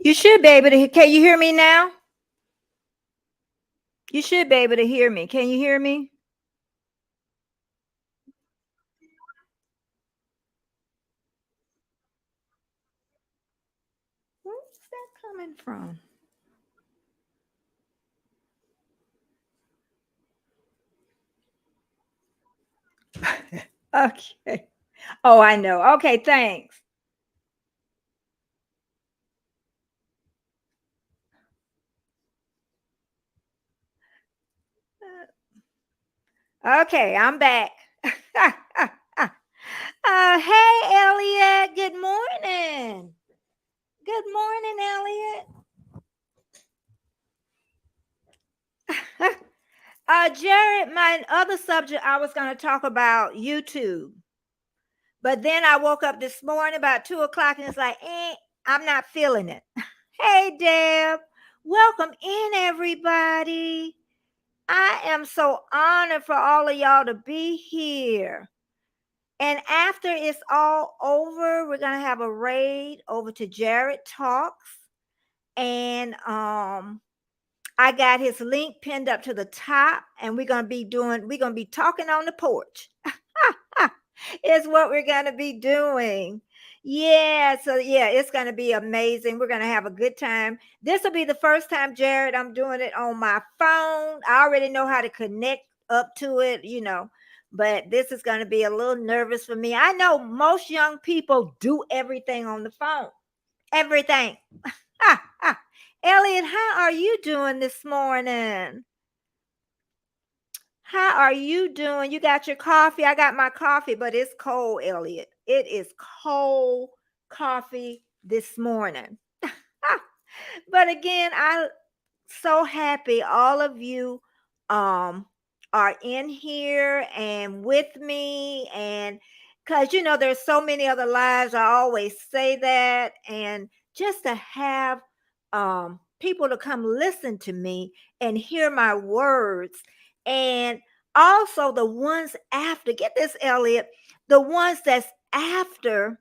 You should be able to. Can you hear me now? You should be able to hear me. Can you hear me? Where's that coming from? Okay. Oh, I know. Okay, thanks. Okay, I'm back. Hey, Elliot. Good morning. Good morning, Elliot. Jared, my other subject, I was going to talk about YouTube. But then I woke up this morning about 2 o'clock and it's like, I'm not feeling it. Hey, Deb. Welcome in, everybody. I am so honored for all of y'all to be here. And after it's all over, we're going to have a raid over to Jared Talks. And I got his link pinned up to the top, and we're going to be talking on the porch. Is what we're going to be doing. Yeah, so yeah, it's going to be amazing. We're going to have a good time. This will be the first time, Jared, I'm doing it on my phone. I already know how to connect up to it, but this is going to be a little nervous for me. I know most young people do everything on the phone. Everything. Elliot, how are you doing this morning? How are you doing? You got your coffee? I got my coffee, but it's cold, Elliot. It is cold coffee this morning. But again, I'm so happy all of you are in here and with me, and because there's so many other lives. I always say that, and just to have people to come listen to me and hear my words. And also the ones after, get this, Elliot, the ones that's after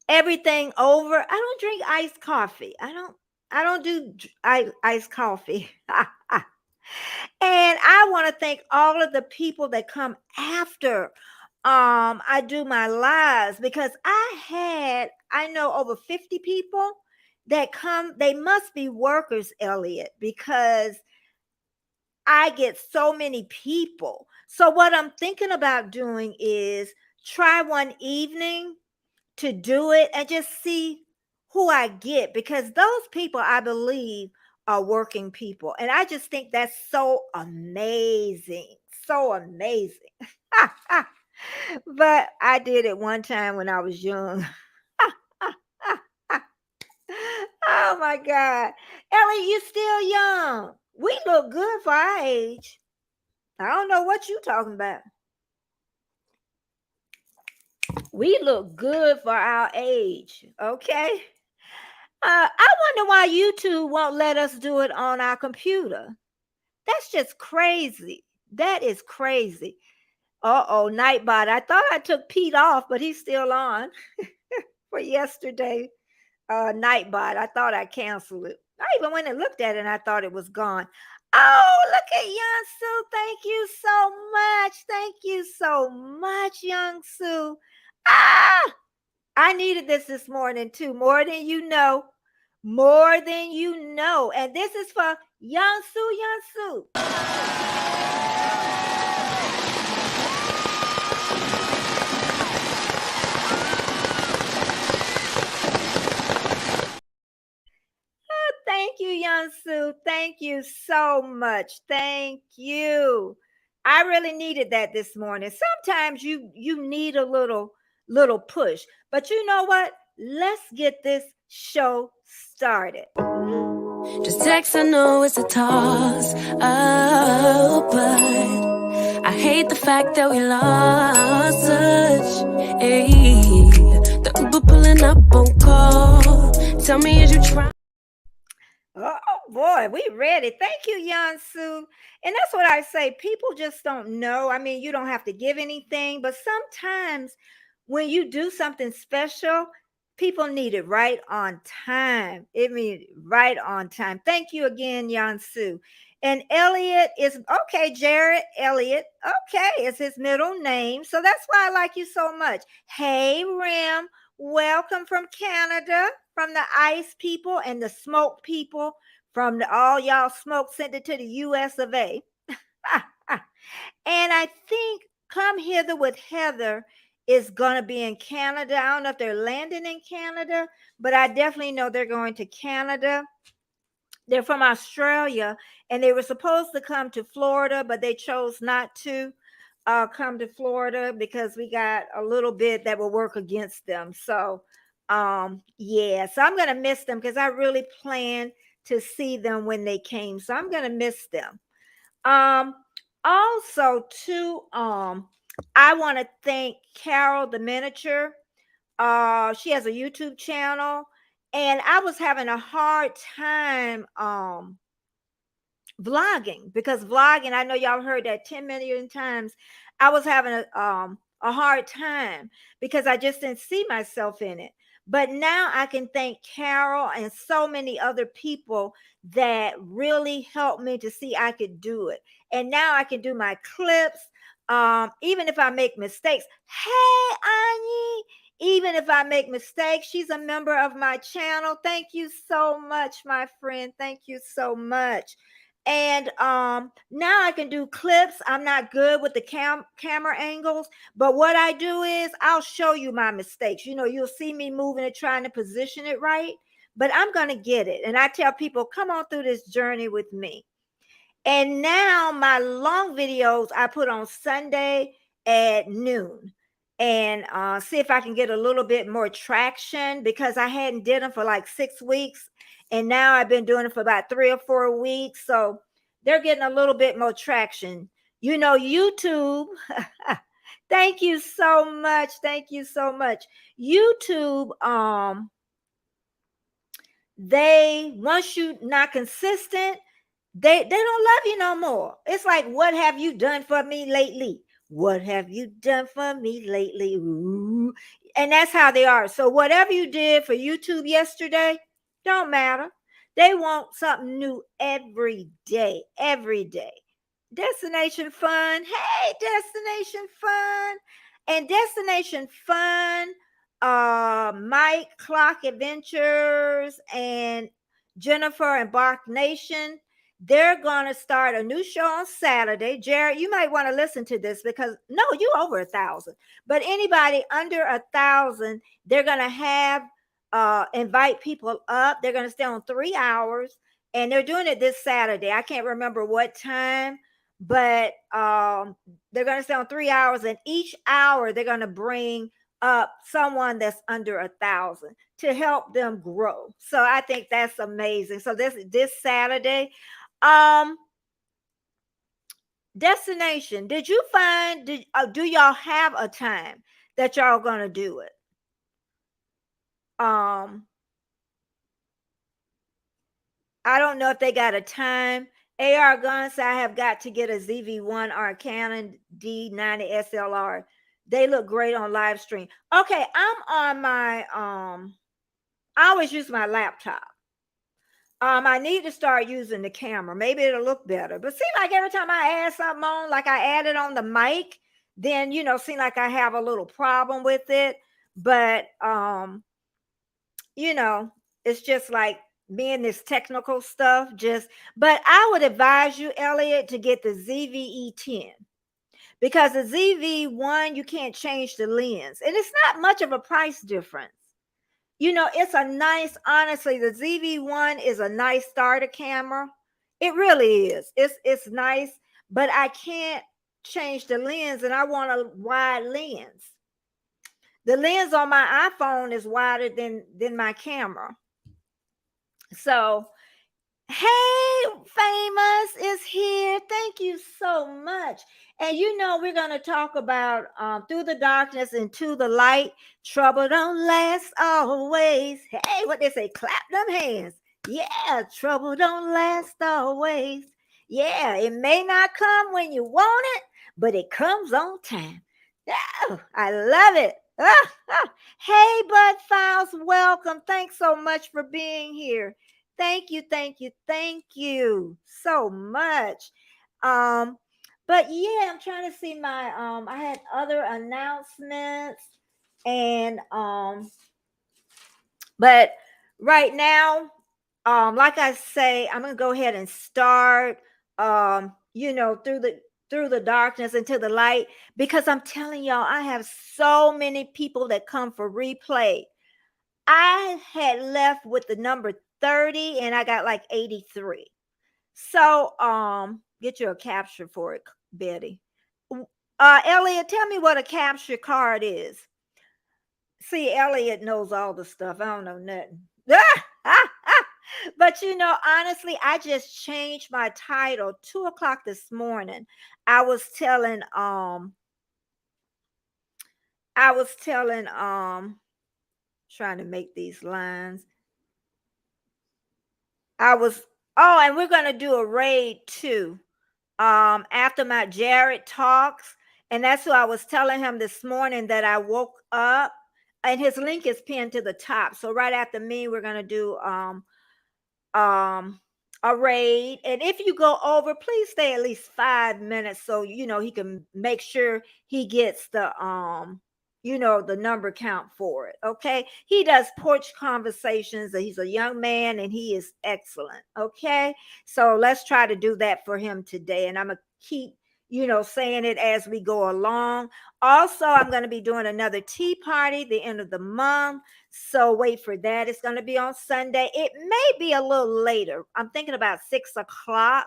everything over. I don't drink iced coffee. I don't do iced coffee. And I want to thank all of the people that come after I do my lives, because I know over 50 people that come. They must be workers, Elliot, because I get so many people. So what I'm thinking about doing is try one evening to do it and just see who I get, because those people, I believe, are working people. And I just think that's so amazing. So amazing. But I did it one time when I was young. Oh my God. Ellie, you still young. We look good for our age. I don't know what you talking about. We look good for our age. Okay. I wonder why YouTube won't let us do it on our computer. That's just crazy. That is crazy. Uh-oh, Nightbot. I thought I took Pete off, but he's still on for yesterday. Nightbot. I thought I canceled it. I even went and looked at it and I thought it was gone. Oh, look at Young Sue. Thank you so much. Thank you so much, Young Sue. Ah, I needed this morning too, more than you know. More than you know. And this is for Young Sue, Young Sue. Thank you, Young Sue. Thank you so much. Thank you. I really needed that this morning. Sometimes you need a little push. But you know what? Let's get this show started. Just text, I know it's a toss up, but I hate the fact that we lost touch. Ayy, the Uber pulling up on call. Tell me, is you trying? Oh boy, we ready. Thank you, Young Sue. And that's what I say. People just don't know. I mean, you don't have to give anything, but sometimes when you do something special, People need it right on time. It means right on time. Thank you again, Yansu. And Elliot is okay, Jared Elliot. Okay, is his middle name. So that's why I like you so much. Hey, Rim, welcome from Canada, from the ice people and the smoke people, from all y'all smoke sent it to the US of A. And I think Come Hither with Heather is going to be in Canada. I don't know if they're landing in Canada, but I definitely know they're going to Canada. They're from Australia, and they were supposed to come to Florida, but they chose not to come to Florida because we got a little bit that will work against them. So, yeah, so I'm going to miss them because I really planned to see them when they came. So I'm going to miss them. Also too, I want to thank Carol the Miniature. She has a YouTube channel, and I was having a hard time vlogging, because vlogging, I know y'all heard that 10 million times. I was having a hard time because I just didn't see myself in it. But now I can thank Carol and so many other people that really helped me to see I could do it. And now I can do my clips, even if I make mistakes. Hey, Annie, even if I make mistakes, she's a member of my channel. Thank you so much, my friend. Thank you so much. And now I can do clips. I'm not good with the camera angles, but what I do is I'll show you my mistakes. You know, you'll see me moving and trying to position it right, but I'm going to get it. And I tell people, come on through this journey with me. And now my long videos I put on Sunday at noon, and see if I can get a little bit more traction, because I hadn't did them for like 6 weeks, and now I've been doing it for about 3 or 4 weeks. So they're getting a little bit more traction. You know, YouTube. Thank you so much. Thank you so much. YouTube, they, once you not consistent, they don't love you no more. It's like, what have you done for me lately? What have you done for me lately? Ooh. And that's how they are. So whatever you did for YouTube yesterday, don't matter. They want something new every day, every day. Destination Fun. Hey, Destination Fun. And Destination Fun, Mike Clock Adventures, and Jennifer and Bark Nation, they're going to start a new show on Saturday. Jared, you might want to listen to this, because no, you over 1,000, but anybody under 1,000, they're going to have invite people up. They're going to stay on 3 hours, and they're doing it this Saturday. I can't remember what time, but they're going to stay on 3 hours, and each hour they're going to bring up someone that's under 1,000 to help them grow. So I think that's amazing. So this Saturday, Destination, did you find, do y'all have a time that y'all gonna do it? I don't know if they got a time. AR Guns, I have got to get a ZV1 or a Canon D90 SLR. They look great on live stream. Okay, I'm on my I always use my laptop. I need to start using the camera. Maybe it'll look better. But seem like every time I add something on, like I added on the mic, then seem like I have a little problem with it. But it's just like being this technical stuff. But I would advise you, Elliot, to get the ZVE10. Because the ZV1, you can't change the lens. And it's not much of a price difference. It's a nice, honestly, the ZV1 is a nice starter camera. It really is. It's nice, but I can't change the lens, and I want a wide lens. The lens on my iPhone is wider than my camera. So, hey, Famous is here. Thank you so much. And we're going to talk about through the darkness into the light. Trouble don't last always. Hey, what they say? Clap them hands. Yeah, trouble don't last always. Yeah, it may not come when you want it, but it comes on time. Oh, I love it. Hey, Bud Files, welcome. Thanks so much for being here. Thank you, thank you, thank you so much. Um, but yeah, I'm trying to see my I had other announcements and but right now, like I say, I'm gonna go ahead and start through the darkness into the light, because I'm telling y'all, I have so many people that come for replay. I had left with the number 30 and I got like 83. So get you a capture for it, Betty. Elliot, tell me what a capture card is. See, Elliot knows all the stuff. I don't know nothing. But honestly, I just changed my title 2 o'clock this morning. I was telling I was telling trying to make these lines. I was Oh, and we're gonna do a raid too. After my Jared talks, and that's what I was telling him this morning, that I woke up and his link is pinned to the top. So right after me, we're gonna do um a raid. And if you go over, please stay at least 5 minutes, so he can make sure he gets the number count for it. Okay, he does porch conversations, and he's a young man and he is excellent. Okay, so let's try to do that for him today, and I'm gonna keep saying it as we go along. Also, I'm going to be doing another tea party the end of the month, so wait for that. It's going to be on Sunday. It may be a little later. I'm thinking about 6 o'clock.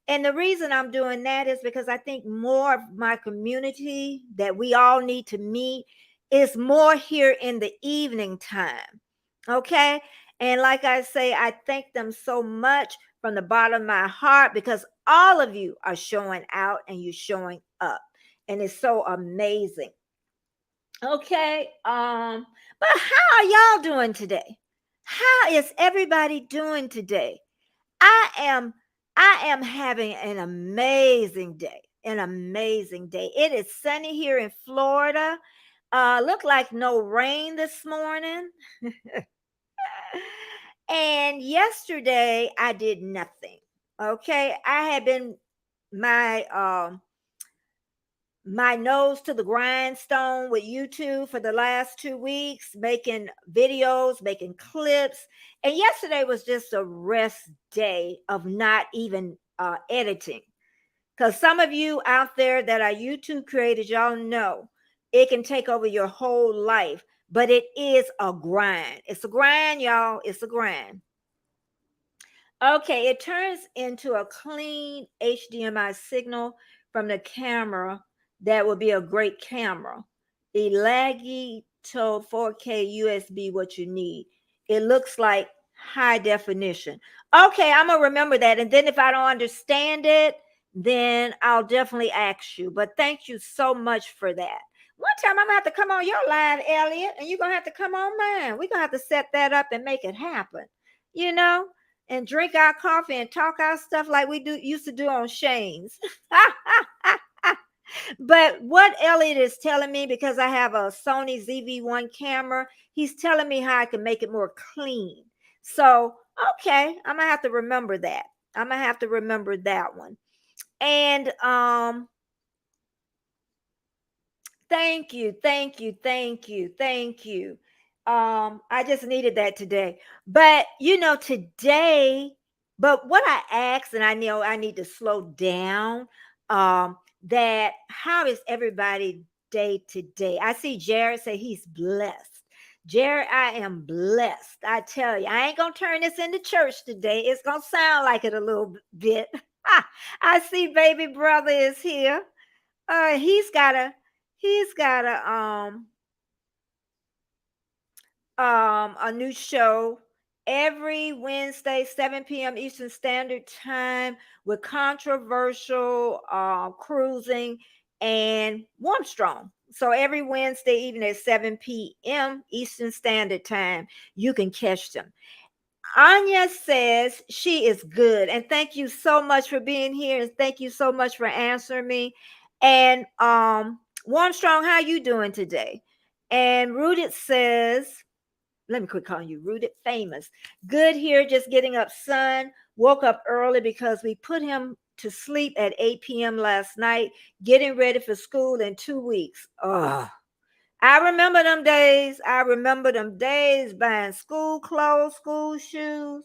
And the reason I'm doing that is because I think more of my community that we all need to meet is more here in the evening time. Okay. And like I say, I thank them so much from the bottom of my heart, because all of you are showing out and you're showing up. And it's so amazing. Okay. But how are y'all doing today? How is everybody doing today? I am I am having an amazing day. An amazing day. It is sunny here in Florida. Look like no rain this morning. And yesterday I did nothing. Okay. I had been my nose to the grindstone with YouTube for the last 2 weeks, making videos, making clips. And yesterday was just a rest day of not even editing. Because some of you out there that are YouTube creators, y'all know it can take over your whole life, but it is a grind. It's a grind, y'all. It's a grind. Okay, it turns into a clean HDMI signal from the camera. That would be a great camera. A laggy to 4K USB, what you need. It looks like high definition. Okay, I'm gonna remember that. And then if I don't understand it, then I'll definitely ask you. But thank you so much for that. One time I'm gonna have to come on your live, Elliot, and you're gonna have to come on mine. We're gonna have to set that up and make it happen. You know? And drink our coffee and talk our stuff like we used to do on Shane's. But what Elliot is telling me, because I have a Sony ZV1 camera, he's telling me how I can make it more clean. So, okay, I'm gonna have to remember that. I'm gonna have to remember that one. And thank you, thank you, thank you, thank you. I just needed that today. But today, but what I asked, and I know I need to slow down, that how is everybody day today? I see Jared say he's blessed. Jared, I am blessed. I tell you, I ain't gonna turn this into church today. It's gonna sound like it a little bit. I see baby brother is here. He's got a new show every Wednesday, 7 p.m. Eastern Standard Time, with controversial cruising and Warmstrong. So every Wednesday evening at 7 p.m. Eastern Standard Time, you can catch them. Anya says she is good. And thank you so much for being here. And thank you so much for answering me. And Warmstrong, how you doing today? And Rooted says, let me quit calling you Rooted Famous. Good here, just getting up, son. Woke up early because we put him to sleep at 8 p.m. last night, getting ready for school in 2 weeks. Oh, I remember them days. I remember them days buying school clothes, school shoes,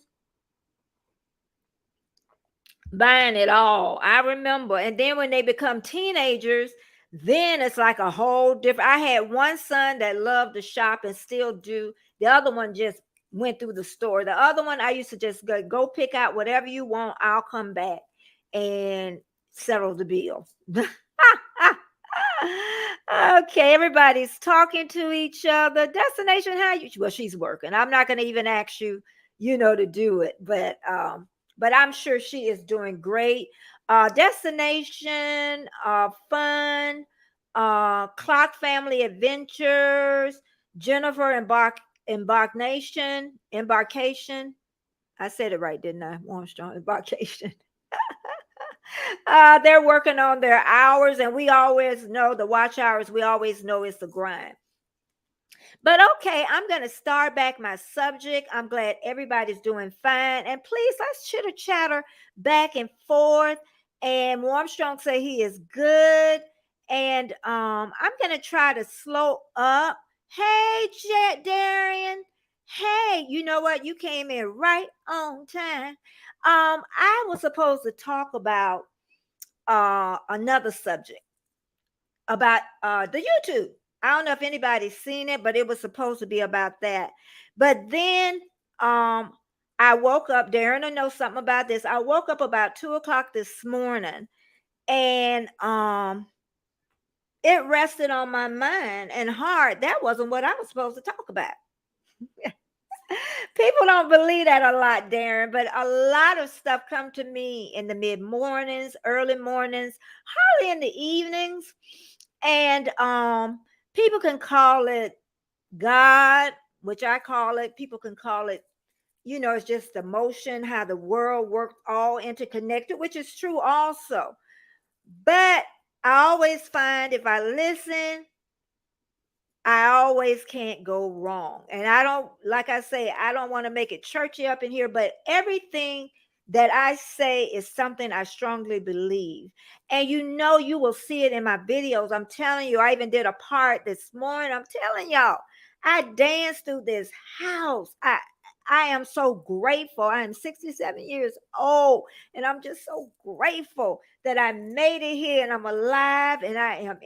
buying it all. I remember. And then when they become teenagers, then it's like a whole different. I had one son that loved to shop and still do. The other one just went through the store. The other one, I used to just go pick out whatever you want. I'll come back and settle the bill. Okay, everybody's talking to each other. Destination, how you? Well, she's working. I'm not going to even ask you, to do it, but I'm sure she is doing great. Destination, fun, Clock Family Adventures, Jennifer Embarkation. I said it right, didn't I? Armstrong Embarkation. They're working on their hours, and we always know the watch hours. We always know it's the grind. But okay, I'm going to start back my subject. I'm glad everybody's doing fine. And please, let's chitter chatter back and forth. And Armstrong say he is good. And I'm going to try to slow up. Hey, Darian. Hey, you know what? You came in right on time. I was supposed to talk about another subject about the YouTube. I don't know if anybody's seen it, but it was supposed to be about that. But then I woke up, Darren will know something about this. I woke up about 2:00 this morning, and it rested on my mind and heart. That wasn't what I was supposed to talk about. People don't believe that a lot, Darren, but a lot of stuff come to me in the mid mornings, early mornings, hardly in the evenings. And people can call it God, which I call it. People can call it, it's just emotion, how the world works all interconnected, which is true also. But I always find if I listen, I always can't go wrong. And I don't, like I say, I don't want to make it churchy up in here, but everything that I say is something I strongly believe. And you will see it in my videos. I'm telling you, I even did a part this morning. I'm telling y'all, I danced through this house. I am so grateful. I am 67 years old, and I'm just so grateful that I made it here and I'm alive and I am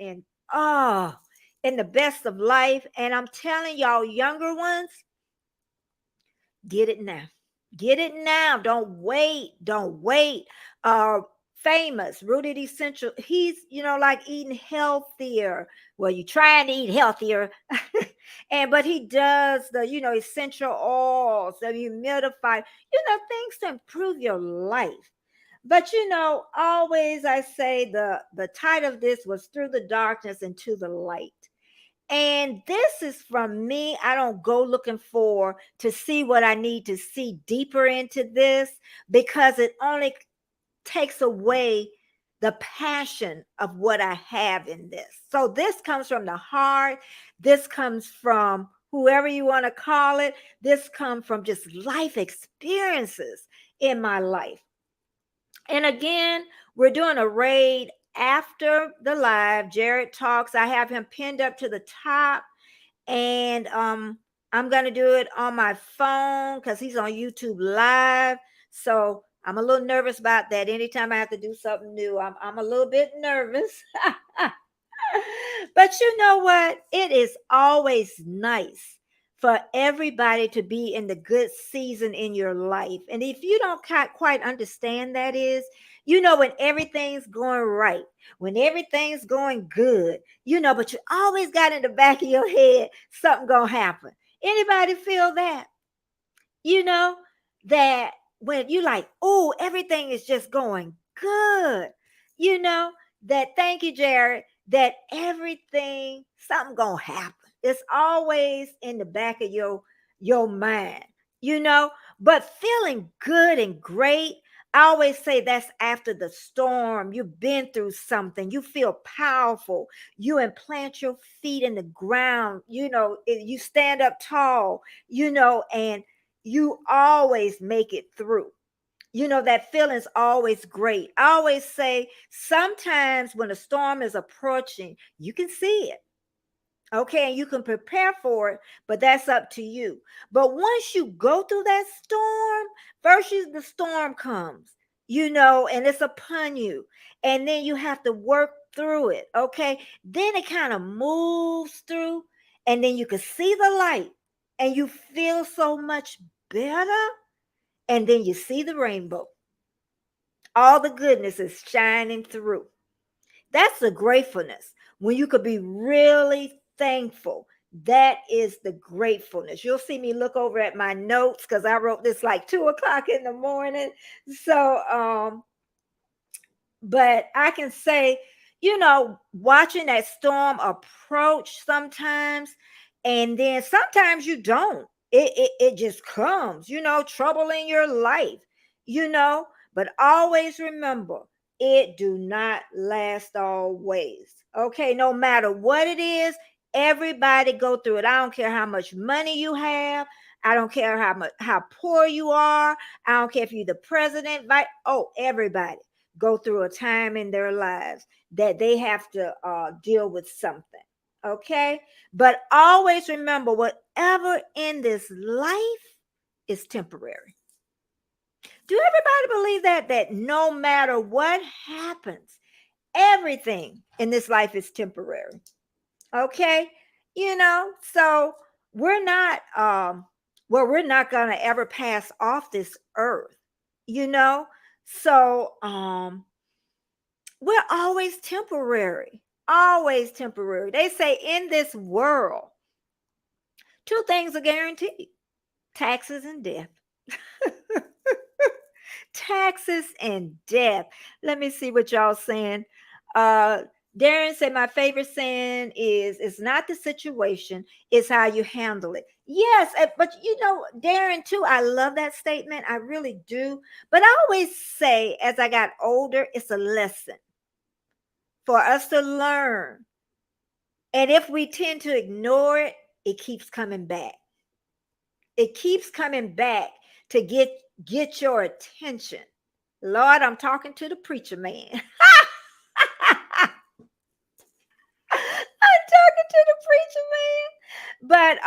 in the best of life. And I'm telling y'all, younger ones, get it now. Get it now. Don't wait. Don't wait. Famous, Rooted Essential. He's, like eating healthier. Well, you're trying to eat healthier. But he does the, essential oils, the humidify, things to improve your life. But always I say the title of this was Through the Darkness into the Light. And this is from me. I don't go looking to see what I need to see deeper into this, because it only takes away the passion of what I have in this. So this comes from the heart. This comes from whoever you want to call it. This comes from just life experiences in my life. And again, we're doing a raid after the live. Jared talks. I have him pinned up to the top, and I'm going to do it on my phone because he's on YouTube Live. So I'm a little nervous about that. Anytime I have to do something new, I'm a little bit nervous. But you know what? It is always nice for everybody to be in the good season in your life. And if you don't quite understand that is, when everything's going right, when everything's going good, but you always got in the back of your head, something gonna happen. Anybody feel that? That when you like, oh, everything is just going good, that, thank you, Jared, that everything, something gonna happen. It's always in the back of your mind, but feeling good and great. I always say that's after the storm. You've been through something. You feel powerful. You implant your feet in the ground. You stand up tall, and you always make it through. That feeling's always great. I always say sometimes when a storm is approaching, you can see it. Okay, and you can prepare for it, but that's up to you. But once you go through that storm, first the storm comes, and it's upon you. And then you have to work through it. Okay. Then it kind of moves through, and then you can see the light and you feel so much better. And then you see the rainbow. All the goodness is shining through. That's the gratefulness. When you could be really thankful, that is the gratefulness. You'll see me look over at my notes because I wrote this like 2 o'clock in the morning. So, but I can say, watching that storm approach sometimes, and then sometimes you don't. It just comes, trouble in your life, but always remember it do not last always. Okay, no matter what it is, everybody go through it. I don't care how much money you have. I don't care how poor you are. I don't care if you're the president. Everybody go through a time in their lives that they have to deal with something. Okay, but always remember, whatever in this life is temporary. Do everybody believe that no matter what happens, everything in this life is temporary? Okay, so we're not we're not gonna ever pass off this earth, you know. So we're always temporary, always temporary. They say in this world, two things are guaranteed: taxes and death. Taxes and death. Let me see what y'all saying. Uh Darren said my favorite saying is it's not the situation, it's how you handle it. Yes, but Darren too, I love that statement. I really do. But I always say as I got older, it's a lesson for us to learn. And if we tend to ignore it, it keeps coming back. It keeps coming back to get your attention. Lord, I'm talking to the preacher man. I'm talking to the preacher man. But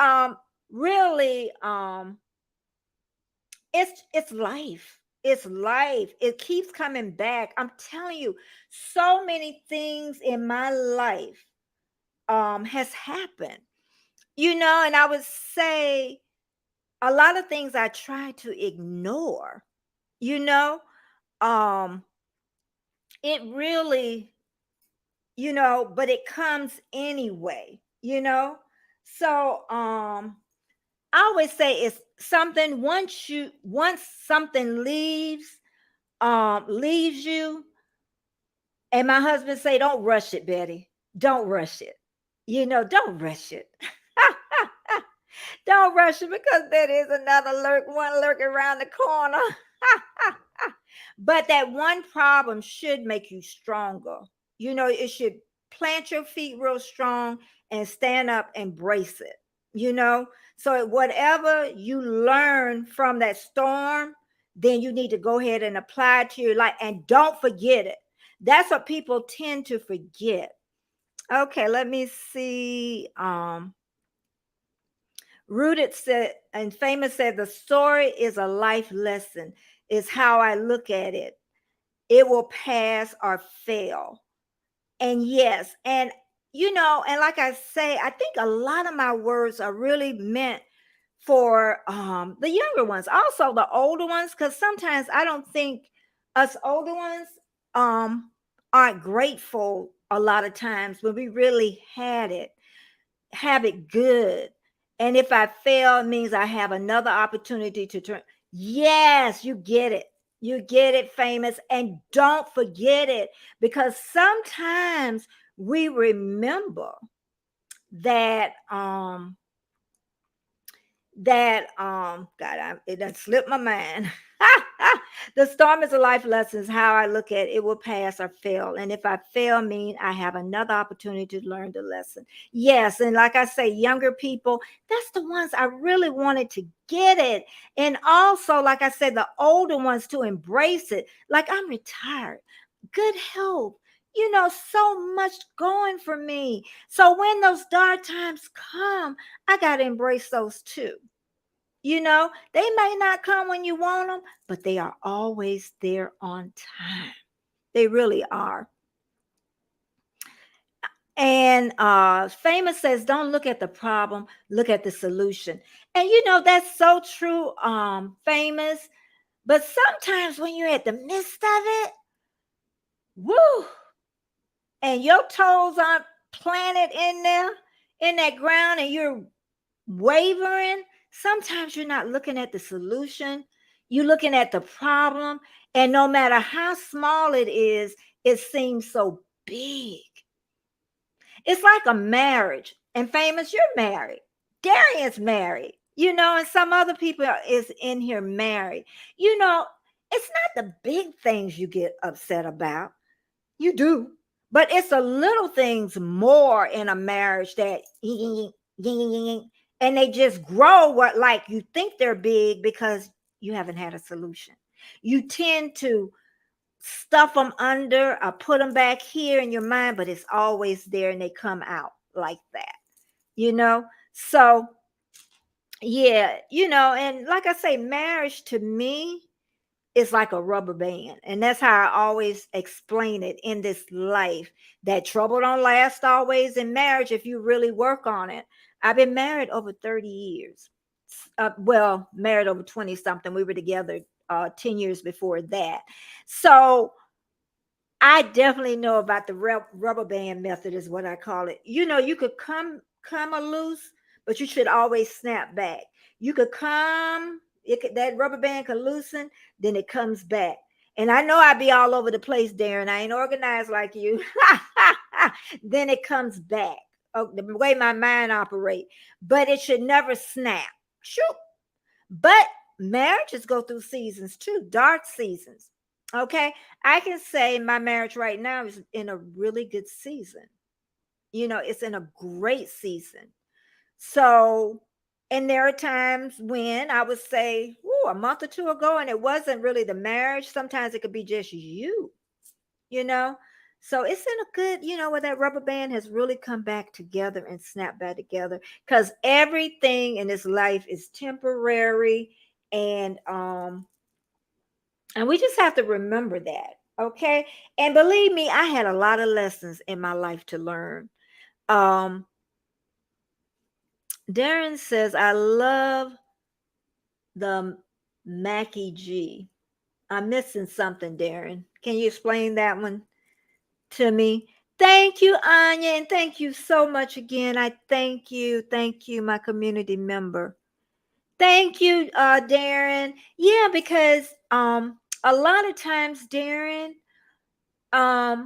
really, it's life. It's life. It keeps coming back. I'm telling you, so many things in my life has happened. And I would say a lot of things I try to ignore, you know. Um it really, but it comes anyway. So I always say it's something once something leaves you, and my husband say, don't rush it, Betty. Don't rush it. Don't rush it. Don't rush it, because there is another one lurking around the corner. But that one problem should make you stronger. It should plant your feet real strong and stand up and brace it, So whatever you learn from that storm, then you need to go ahead and apply it to your life, and don't forget it. That's what people tend to forget. Okay, let me see. Rooted said, and Famous said, the story is a life lesson, is how I look at it. It will pass or fail. And yes, and like I say, I think a lot of my words are really meant for the younger ones, also the older ones, because sometimes I don't think us older ones aren't grateful a lot of times when we really have it good. And if I fail, it means I have another opportunity to turn. Yes, you get it. You get it, Famous. And don't forget it, because sometimes we remember that God, it done slipped my mind. The storm is a life lesson is how I look at it. It will pass or fail. And if I fail, mean I have another opportunity to learn the lesson. Yes. And like I say, younger people, that's the ones I really wanted to get it. And also, like I said, the older ones to embrace it. Like I'm retired, good health, so much going for me. So when those dark times come, I got to embrace those too. They may not come when you want them, but they are always there on time. They really are. And Famous says, don't look at the problem, look at the solution. And that's so true, Famous. But sometimes when you're at the midst of it, woo, and your toes aren't planted in there, in that ground, and you're wavering, sometimes you're not looking at the solution. You're looking at the problem. And no matter how small it seems so big. It's like a marriage. And Famous, you're married. Darian's married. And some other people is in here married. It's not the big things you get upset about. You do. But it's the little things more in a marriage that and they just grow what like you think they're big because you haven't had a solution. You tend to stuff them under or put them back here in your mind, but it's always there and they come out like that. So yeah, and like I say, marriage to me is like a rubber band. And that's how I always explain it in this life, that trouble don't last always in marriage if you really work on it. I've been married over 30 years. Well, married over 20 something. We were together 10 years before that. So I definitely know about the rubber band method is what I call it. You could come a loose, but you should always snap back. You could come, that rubber band could loosen, then it comes back. And I know I'd be all over the place, Darren. I ain't organized like you. Then it comes back. Oh, the way my mind operates. But it should never snap. Shoot. But marriages go through seasons too, dark seasons. Okay. I can say my marriage right now is in a really good season. It's in a great season. So, and there are times when I would say, a month or two ago, and it wasn't really the marriage. Sometimes it could be just you know. So it's in a good, where that rubber band has really come back together and snapped back together. Because everything in this life is temporary. And we just have to remember that. Okay. And believe me, I had a lot of lessons in my life to learn. Darren says, I love the Mackie G. I'm missing something, Darren. Can you explain that one to me? Thank you, Anya, and thank you so much again. I thank you. Thank you, my community member. Thank you, Darren. Yeah, because a lot of times, Darren, I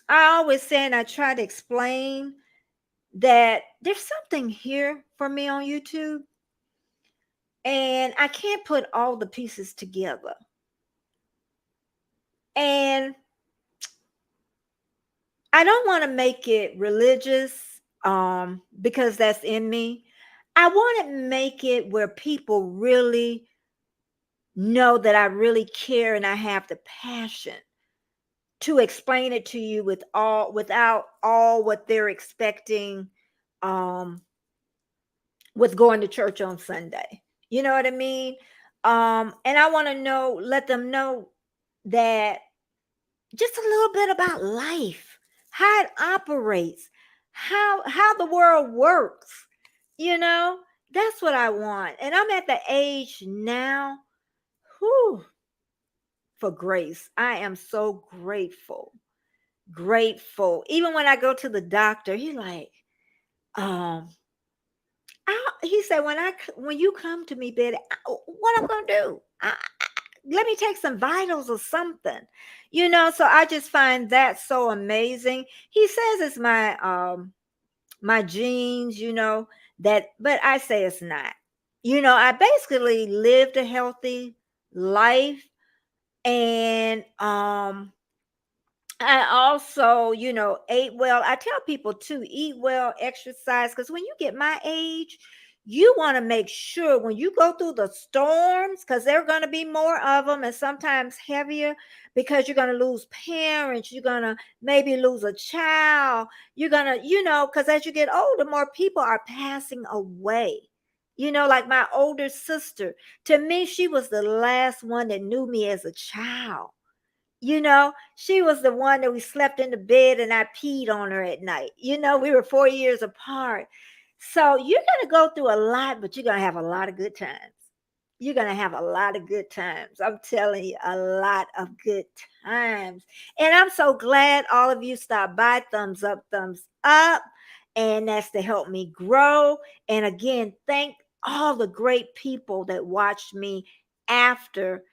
always say and I try to explain that there's something here for me on YouTube. And I can't put all the pieces together. And I don't want to make it religious because that's in me. I want to make it where people really know that I really care and I have the passion to explain it to you without all what they're expecting with going to church on Sunday. You know what I mean? And I want to let them know that just a little bit about life, how it operates, how the world works. That's what I want. And I'm at the age now, for grace. I am so grateful. Grateful. Even when I go to the doctor, he like, he said, when you come to me, Betty, what I'm gonna do? Let me take some vitals or something, so I just find that so amazing. He says it's my genes, but I say it's not. I basically lived a healthy life. And I also, ate well. I tell people to eat well, exercise, because when you get my age, you want to make sure when you go through the storms, because there are going to be more of them and sometimes heavier, because you're going to lose parents, you're going to maybe lose a child, you're going to, because as you get older, more people are passing away. Like my older sister, to me, she was the last one that knew me as a child. She was the one that we slept in the bed and I peed on her at night. We were 4 years apart. So you're going to go through a lot, but you're going to have a lot of good times. You're going to have a lot of good times. I'm telling you, a lot of good times. And I'm so glad all of you stopped by. Thumbs up, thumbs up. And that's to help me grow. And again, thank all the great people that watched me after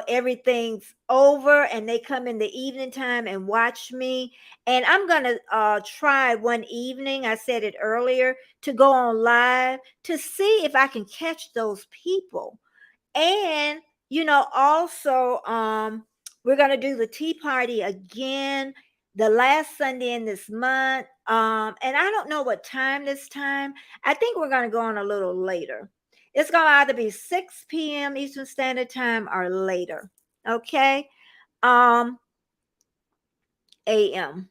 everything's over and they come in the evening time and watch me. And I'm gonna try one evening, I said it earlier, to go on live to see if I can catch those people. And also we're gonna do the tea party again the last Sunday in this month. And I don't know what time this time. I think we're gonna go on a little later. It's gonna either be 6 p.m. Eastern Standard Time or later. Okay. Um AM.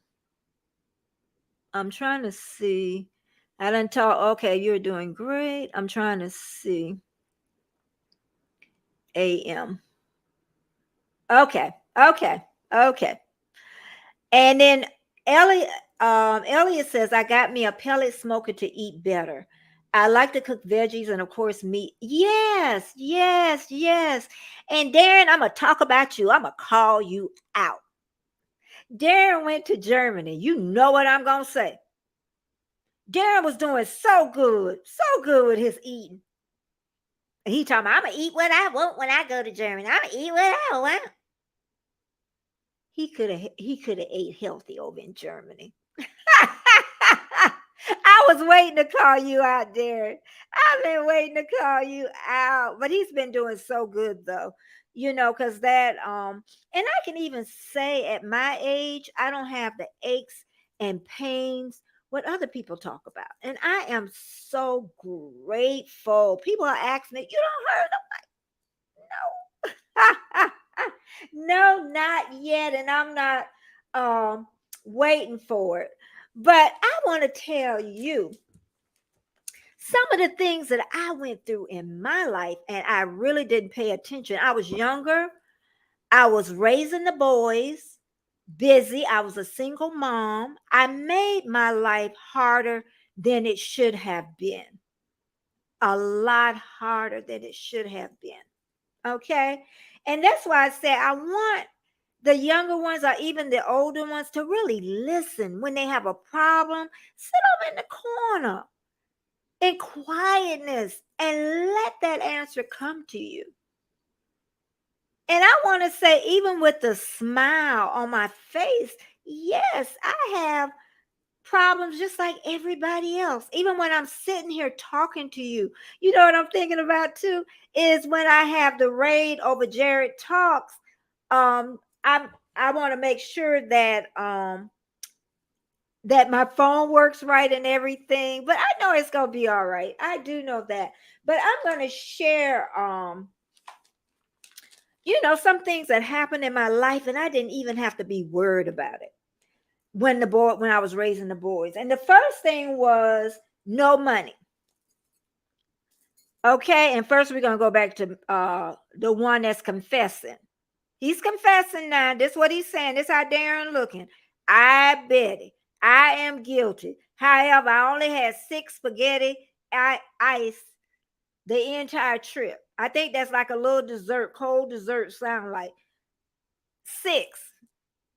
I'm trying to see. I didn't talk. Okay, you're doing great. I'm trying to see. AM. Okay. Okay. Okay. And then Elliot says, I got me a pellet smoker to eat better. I like to cook veggies and of course meat. Yes, yes, yes. And Darren, I'm gonna talk about you. I'm gonna call you out. Darren went to Germany. You know what I'm gonna say. Darren was doing so good with his eating. And he talking about, I'm gonna eat what I want when I go to Germany. I'm gonna eat what I want. He could have ate healthy over in Germany. I was waiting to call you out, Darren. I've been waiting to call you out. But he's been doing so good though. Because that and I can even say at my age, I don't have the aches and pains what other people talk about. And I am so grateful. People are asking me, you don't hurt them? No, not yet. And I'm not um waiting for it. But I want to tell you some of the things that I went through in my life, and I really didn't pay attention. I was younger, I was raising the boys, busy. I was a single mom. I made my life harder than it should have been, a lot harder than it should have been. Okay. And that's why I say I want the younger ones or even the older ones to really listen when they have a problem. Sit over in the corner in quietness and let that answer come to you. And I want to say, even with the smile on my face, yes, I have problems just like everybody else. Even when I'm sitting here talking to you, you know what I'm thinking about too is when I have the raid over Jared Talks. I want to make sure that my phone works right and everything, but I know it's gonna be all right. I do know that. But I'm gonna share some things that happened in my life, and I didn't even have to be worried about it when I was raising the boys. And the first thing was no money. Okay, and first we're gonna go back to the one that's confessing. He's confessing now. This is what he's saying. This is how Darren looking. I bet it. I am guilty. However, I only had 6 spaghetti ice the entire trip. I think that's like a little dessert, cold dessert sound like 6.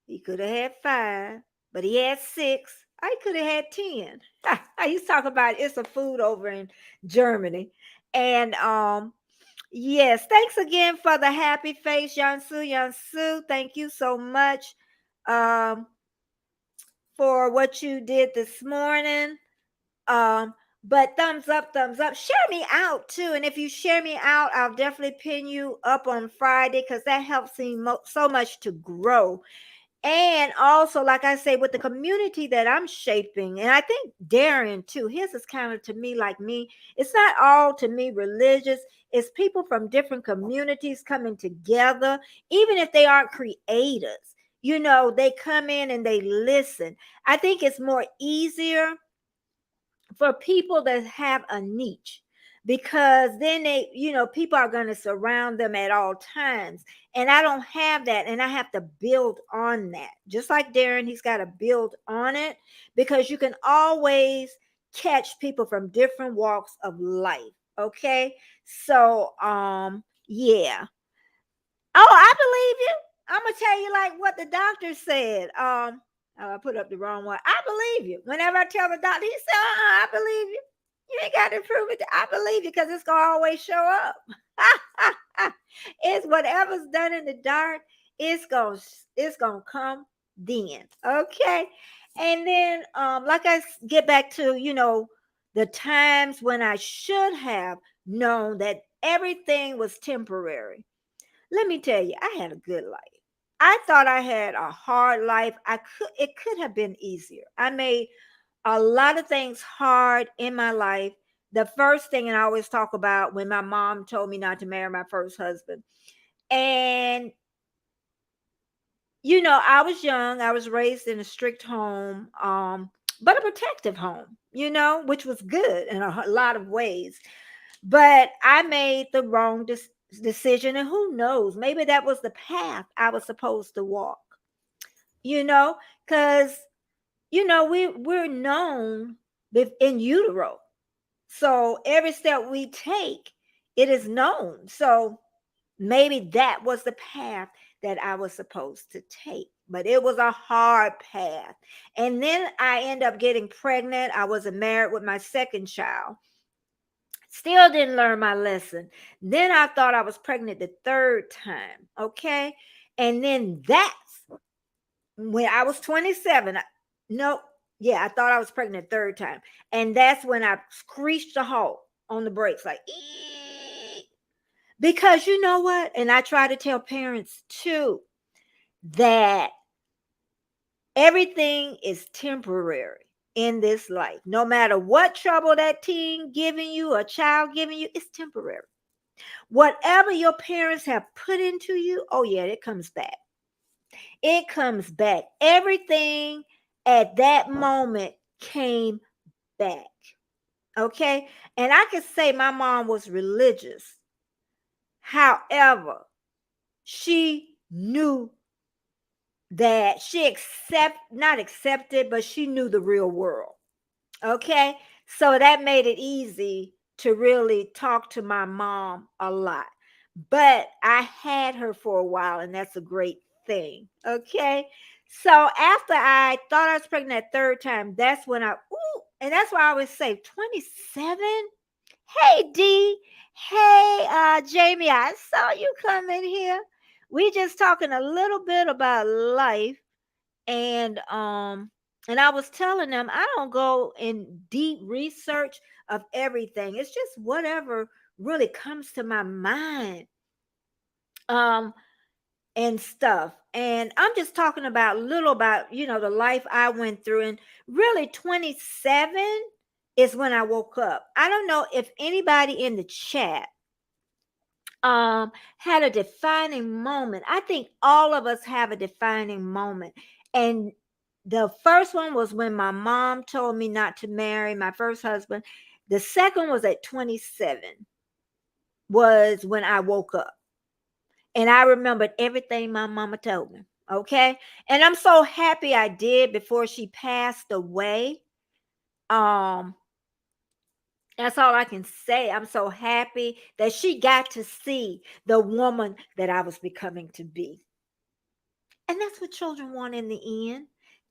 He could have had 5, but he had 6. I could have had 10. I used to talk about it's a food over in Germany. And yes, thanks again for the happy face, Yansu. Yansu, thank you so much um for what you did this morning. Um But thumbs up, thumbs up. Share me out too. And if you share me out, I'll definitely pin you up on Friday because that helps me so much to grow. And also, like I say, with the community that I'm shaping, and I think Darian too, his is kind of to me like me. It's not all to me religious. It's people from different communities coming together, even if they aren't creators. They come in and they listen. I think it's more easier for people that have a niche because then people are going to surround them at all times. And I don't have that. And I have to build on that. Just like Darren, he's got to build on it because you can always catch people from different walks of life. Okay. So, yeah. Oh, I believe you. I'm gonna tell you like what the doctor said. I put up the wrong one. I believe you. Whenever I tell the doctor, he said, I believe you. You ain't got to prove it. I believe you because it's gonna always show up. It's whatever's done in the dark, it's gonna come then. Okay. And then like I get back to, the times when I should have known that everything was temporary. Let me tell you, I had a good life. I thought I had a hard life. It could have been easier. I made a lot of things hard in my life. The first thing, and I always talk about when my mom told me not to marry my first husband. And I was young. I was raised in a strict home, but a protective home, which was good in a lot of ways. But I made the wrong decision, and who knows, maybe that was the path I was supposed to walk, because we're known in utero. So every step we take, it is known. So maybe that was the path that I was supposed to take. But it was a hard path. And then I ended up getting pregnant. I wasn't married with my second child. Still didn't learn my lesson. Then I thought I was pregnant the third time. Okay. And then that's when I was 27. No, yeah, I thought I was pregnant the third time. And that's when I screeched a halt on the brakes, like, "Ee." Because you know what? And I try to tell parents too that everything is temporary in this life. No matter what trouble that teen giving you, a child giving you, it's temporary. Whatever your parents have put into you, oh yeah, it comes back. It comes back. Everything at that moment came back. Okay. And I could say my mom was religious. However, she knew that not accepted, but she knew the real world. Okay. So that made it easy to really talk to my mom a lot. But I had her for a while, and that's a great thing. Okay. So after I thought I was pregnant that third time, that's when and that's why I always say 27. Hey D. Hey Jamie, I saw you come in here. We just talking a little bit about life and I was telling them I don't go in deep research of everything. It's just whatever really comes to my mind um and stuff. And I'm just talking about the life I went through. And really 27 is when I woke up. I don't know if anybody in the chat had a defining moment. I think all of us have a defining moment. And the first one was when my mom told me not to marry my first husband. The second was at 27, was when I woke up. And I remembered everything my mama told me. Okay. And I'm so happy I did before she passed away. Um, that's all I can say. I'm so happy that she got to see the woman that I was becoming to be. And that's what children want in the end.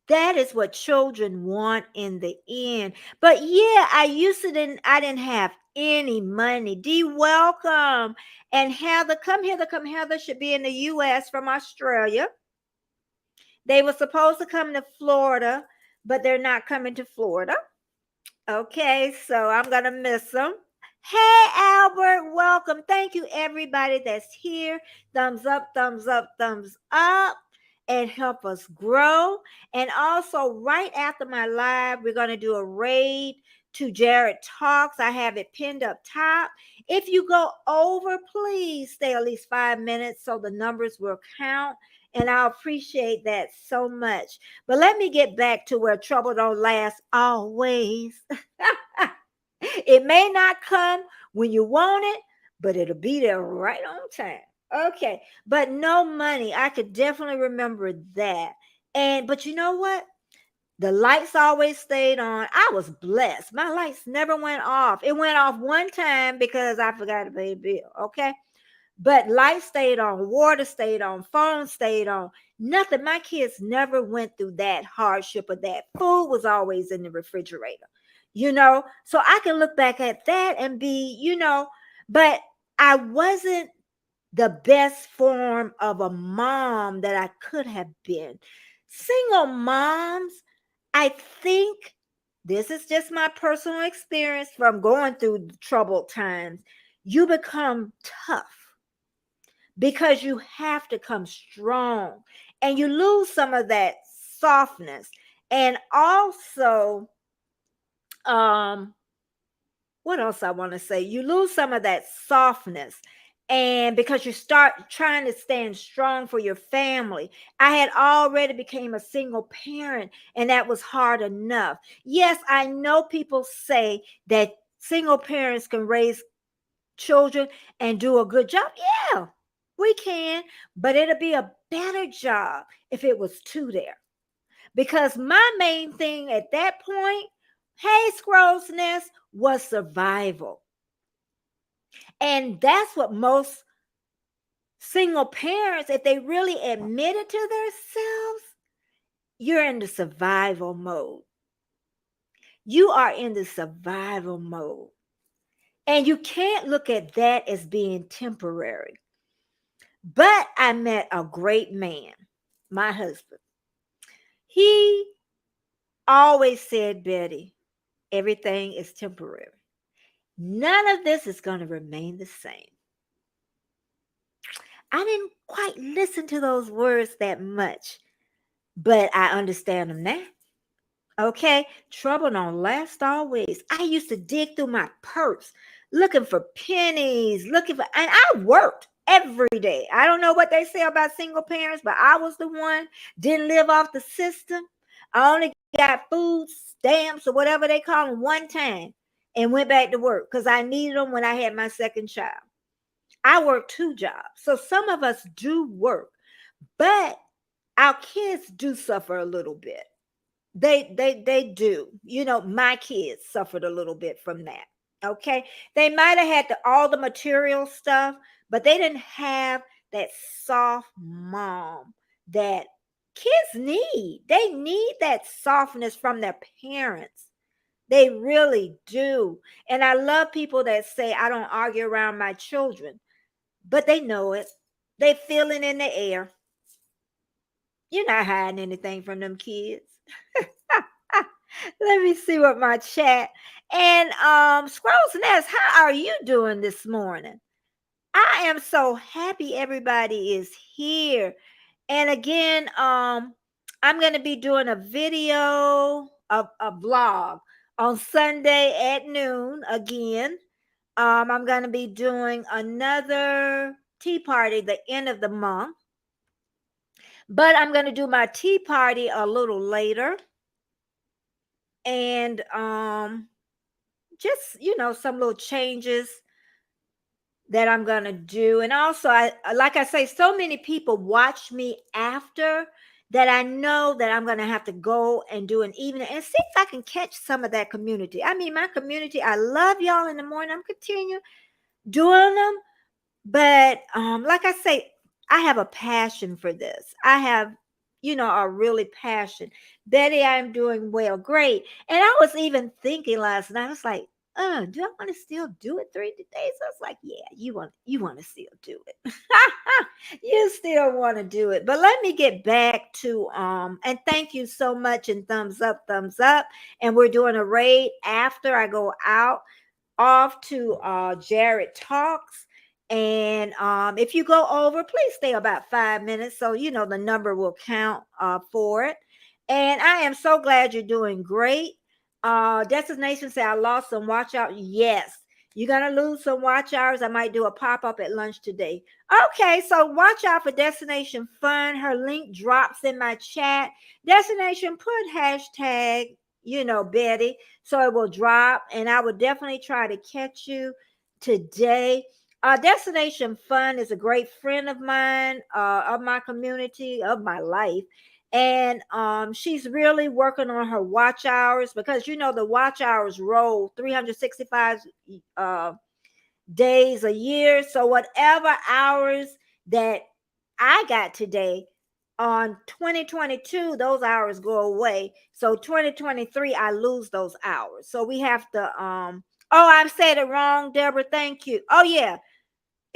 That is what children want in the end. But yeah, I didn't have any money. D, welcome. And Heather, come Heather, come Heather should be in the US from Australia. They were supposed to come to Florida, but they're not coming to Florida. Okay, so I'm going to miss them. Hey, Albert, welcome. Thank you, everybody that's here. Thumbs up, thumbs up, thumbs up, and help us grow. And also, right after my live, we're going to do a raid to Jared Talks. I have it pinned up top. If you go over, please stay at least 5 minutes so the numbers will count. And I appreciate that so much. But let me get back to where trouble don't last always. It may not come when you want it, but it'll be there right on time. Okay. But no money. I could definitely remember that. But you know what? The lights always stayed on. I was blessed. My lights never went off. It went off one time because I forgot to pay the bill. Okay. But lights stayed on, water stayed on, phone stayed on. Nothing. My kids never went through that hardship of that. Food was always in the refrigerator, So I can look back at that and be, but I wasn't the best form of a mom that I could have been. Single moms, I think this is just my personal experience from going through troubled times. You become tough because you have to come strong and you lose some of that softness. And also, what else I want to say? You lose some of that softness. And because you start trying to stand strong for your family. I had already became a single parent, and that was hard enough. Yes, I know people say that single parents can raise children and do a good job. Yeah, we can, but it'll be a better job if it was two there. Because my main thing at that point, hey, Scroll's Nest, was survival. And that's what most single parents, if they really admit it to themselves, you're in the survival mode. You are in the survival mode. And you can't look at that as being temporary. But I met a great man, my husband. He always said, Betty, everything is temporary. None of this is going to remain the same. I didn't quite listen to those words that much, but I understand them now. Okay, trouble don't last always. I used to dig through my purse looking for pennies, and I worked every day. I don't know what they say about single parents, but I was the one, didn't live off the system. I only got food stamps or whatever they call them one time and went back to work because I needed them when I had my second child. I worked 2 jobs. So some of us do work, but our kids do suffer a little bit. They do. My kids suffered a little bit from that. Okay. They might have had all the material stuff, but they didn't have that soft mom that kids need. They need that softness from their parents. They really do. And I love people that say, I don't argue around my children, but they know it. They feel it in the air. You're not hiding anything from them kids. Let me see what my chat and Scrolls Nest, how are you doing this morning? I am so happy everybody is here. And again, I'm going to be doing a video, a vlog on Sunday at noon again. I'm going to be doing another tea party the end of the month. But I'm going to do my tea party a little later. And just some little changes that I'm going to do. And also, like I say, so many people watch me after that I know that I'm going to have to go and do an evening and see if I can catch some of that community. I mean, my community, I love y'all in the morning. I'm continuing doing them. But like I say, I have a passion for this. I have, a really passion. Betty, I'm doing well. Great. And I was even thinking last night, I was like, do I want to still do it 3 days? I was like, yeah, you want to still do it. You still want to do it. But let me get back to and thank you so much, and thumbs up, thumbs up. And we're doing a raid after I go out off to Jared Talks. And if you go over, please stay about 5 minutes so you know the number will count for it. And I am so glad you're doing great. Destination say I lost some watch out. Yes, you're gonna lose some watch hours. I might do a pop-up at lunch today. Okay, so watch out for Destination Fun. Her link drops in my chat. Destination, put hashtag, Betty, so it will drop, and I will definitely try to catch you today. Destination Fun is a great friend of mine, of my community, of my life. And she's really working on her watch hours, because the watch hours roll 365 days a year. So whatever hours that I got today on 2022, those hours go away. So 2023, I lose those hours. So we have to oh, I've said it wrong, Deborah. Thank you. Oh yeah,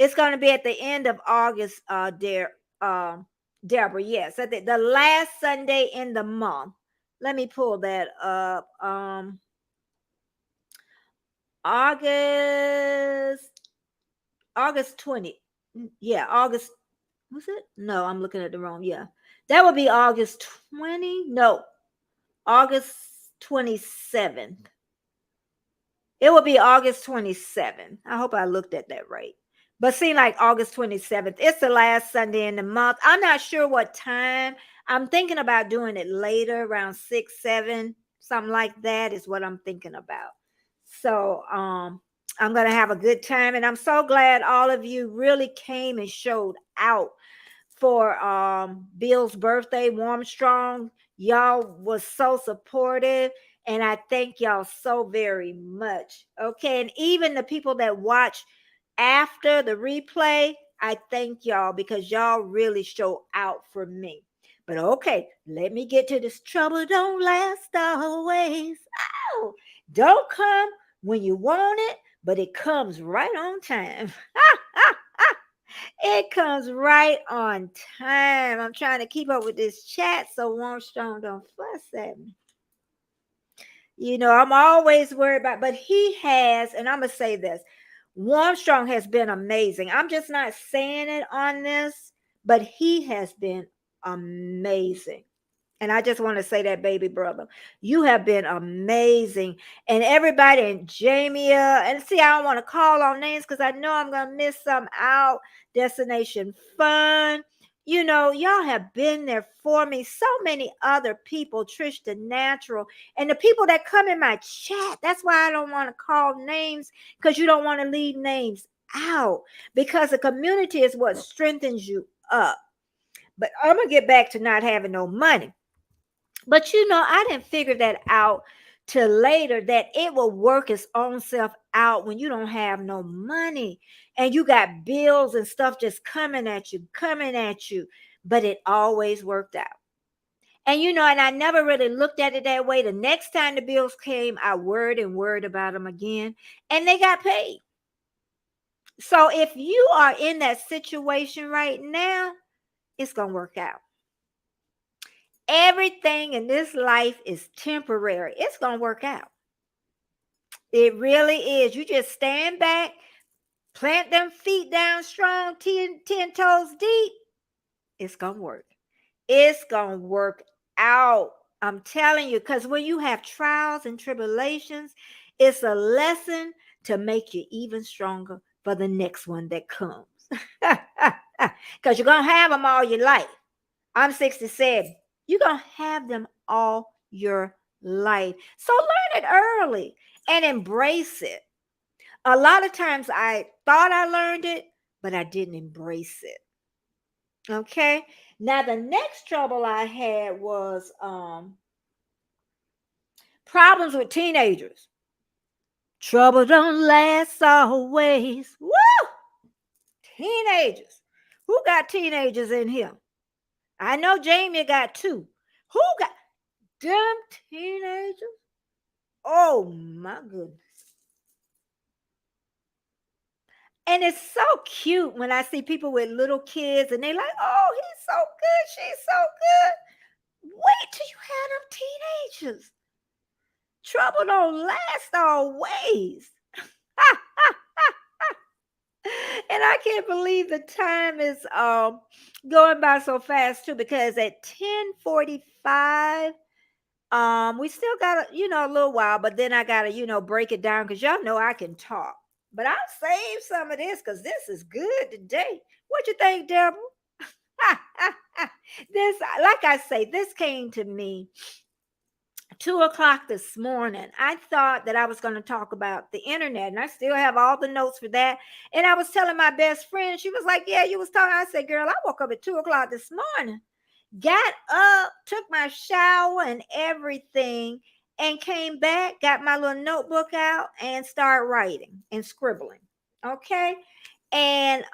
it's going to be at the end of August, Deborah. Yes, at the last Sunday in the month. Let me pull that up. August 20. Yeah, August. Was it? No, I'm looking at the wrong. Yeah. That would be August 20. No, August 27th. It will be August 27th. I hope I looked at that right. But seem like August 27th. It's the last Sunday in the month. I'm not sure what time. I'm thinking about doing it later, around 6, 7, something like that is what I'm thinking about. So I'm gonna have a good time. And I'm so glad all of you really came and showed out for Bill's birthday, Warm Strong. Y'all was so supportive, and I thank y'all so very much. Okay, and even the people that watch after the replay, I thank y'all, because y'all really show out for me. But okay, let me get to this. Trouble don't last always. Oh, don't come when you want it, but it comes right on time. It comes right on time. I'm trying to keep up with this chat so Armstrong don't fuss at me. I'm always worried about, but he has, and I'm going to say this, Armstrong has been amazing. I'm just not saying it on this, but he has been amazing. And I just want to say that, baby brother, you have been amazing. And everybody, and Jamia, and see, I don't want to call on names because I know I'm going to miss some out. Destination Fun. Y'all have been there for me. So many other people, Trish the Natural, and the people that come in my chat. That's why I don't want to call names, because you don't want to leave names out, because the community is what strengthens you up. But I'm going to get back to not having no money. But I didn't figure that out till later, that it will work its own self out when you don't have no money and you got bills and stuff just coming at you. But it always worked out. And and I never really looked at it that way. The next time the bills came, I worried about them again, and they got paid. So if you are in that situation right now, it's going to work out. Everything in this life is temporary. It's going to work out. It really is. You just stand back, plant them feet down strong, 10 toes deep. It's going to work. It's going to work out. I'm telling you, because when you have trials and tribulations, it's a lesson to make you even stronger for the next one that comes. Because you're going to have them all your life. I'm 67. You're going to have them all your life. So learn it early and embrace it. A lot of times I thought I learned it, but I didn't embrace it. Okay. Now the next trouble I had was problems with teenagers. Trouble don't last always. Woo! Teenagers. Who got teenagers in here? I know Jamie got 2. Who got them teenagers? Oh my goodness. And it's so cute when I see people with little kids and they like, oh, he's so good, she's so good. Wait till you have them teenagers. Trouble don't last always. And I can't believe the time is going by so fast too, because at 10:45, we still got a little while, but then I gotta break it down because y'all know I can talk. But I'll save some of this because this is good today. What you think, Deborah? This, like I say, this came to me 2 o'clock this morning. I thought that I was going to talk about the internet, and I still have all the notes for that. And I was telling my best friend, she was like, yeah, you was talking. I said, girl, I woke up at 2 o'clock this morning, got up, took my shower and everything, and came back, got my little notebook out, and started writing and scribbling. Okay. And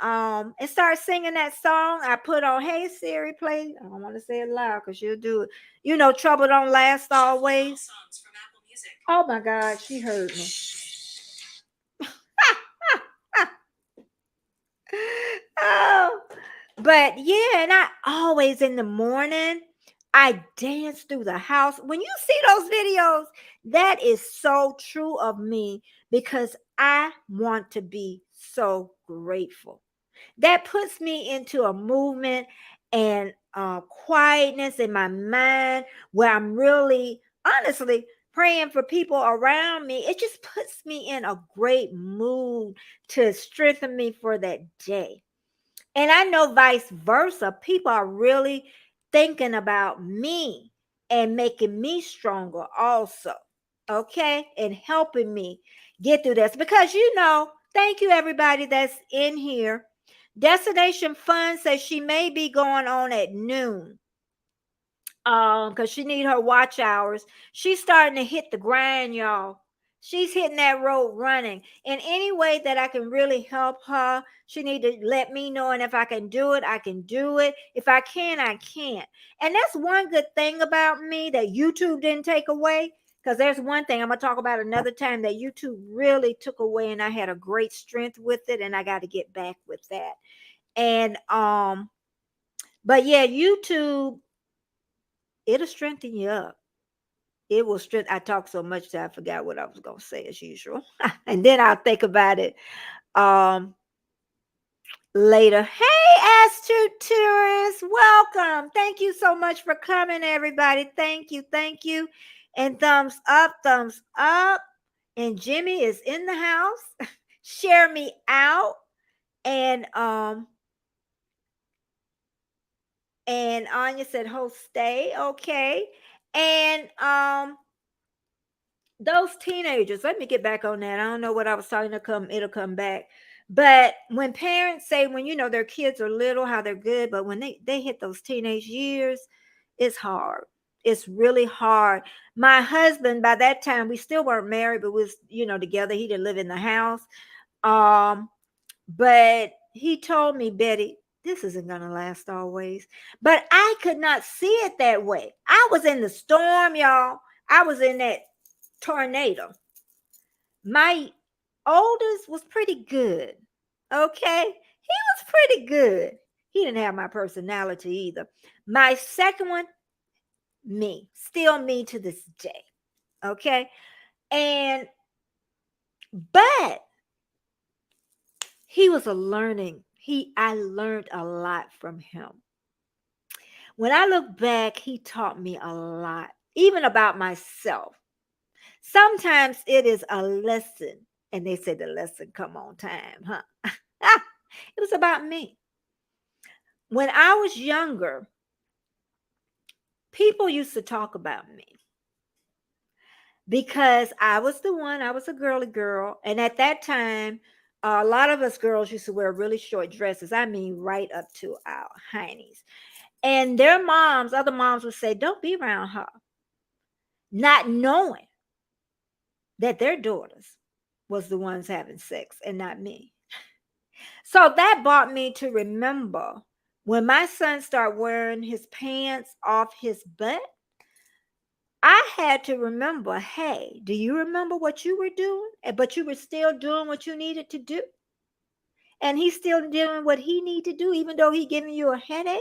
start singing that song I put on. Hey Siri, play. I don't want to say it loud because she'll do it. Trouble don't last always. Oh my God, she heard me. Oh, but yeah, and I always in the morning I dance through the house. When you see those videos, that is so true of me because I want to be so grateful. That puts me into a movement and quietness in my mind where I'm really, honestly, praying for people around me. It just puts me in a great mood to strengthen me for that day. And I know vice versa. People are really thinking about me and making me stronger also. Okay. And helping me get through this because, thank you everybody that's in here. Destination Fun says she may be going on at noon because she need her watch hours. She's starting to hit the grind, y'all. She's hitting that road running. In any way that I can really help her, she need to let me know. And if I can do it, I can do it. If I can, I can't. And that's one good thing about me that YouTube didn't take away. Because there's one thing I'm going to talk about another time that YouTube really took away, and I had a great strength with it, and I got to get back with that. And but yeah, YouTube, it'll strengthen you up. It will strengthen. I talk so much that I forgot what I was gonna say as usual. And then I'll think about it um later. Hey, Astro Tourist, welcome. Thank you so much for coming, everybody. Thank you, thank you. And thumbs up, thumbs up. And Jimmy is in the house. Share me out. And Anya said, host stay. Okay. And those teenagers, let me get back on that. I don't know what I was talking to it'll come back. But when parents say when their kids are little, how they're good, but when they hit those teenage years, it's hard. It's really hard. My husband, by that time, we still weren't married, but we was, together. He didn't live in the house. But he told me, Betty, this isn't going to last always. But I could not see it that way. I was in the storm, y'all. I was in that tornado. My oldest was pretty good. Okay. He was pretty good. He didn't have my personality either. My second one, me. Still me to this day. Okay. But he was a learning. I learned a lot from him. When I look back, he taught me a lot, even about myself. Sometimes it is a lesson, and they say the lesson come on time, huh? It was about me. When I was younger, people used to talk about me because I was a girly girl. And at that time, a lot of us girls used to wear really short dresses. I mean, right up to our heinies. And other moms would say, don't be around her. Not knowing that their daughters was the ones having sex and not me. So that brought me to remember when my son started wearing his pants off his butt, I had to remember, hey, do you remember what you were doing? But you were still doing what you needed to do. and he's still doing what he need to do, even though he giving you a headache.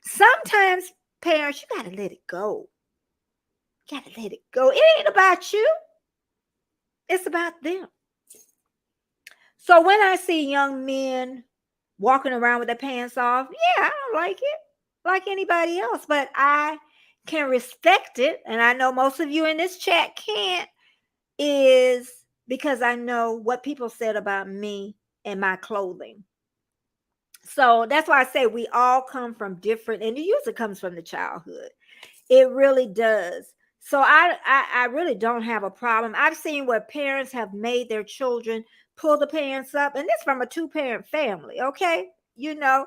Sometimes parents, you got to let it go. You got to let it go. It ain't about you. It's about them. So when I see young men walking around with their pants off, yeah, I don't like it like anybody else, but I can respect it. And I know most of you in this chat can't, is because I know what people said about me and my clothing. So that's why I say we all come from different, and it usually comes from the childhood. It really does. So I really don't have a problem. I've seen where parents have made their children pull the pants up, and this from a two-parent family, okay? You know,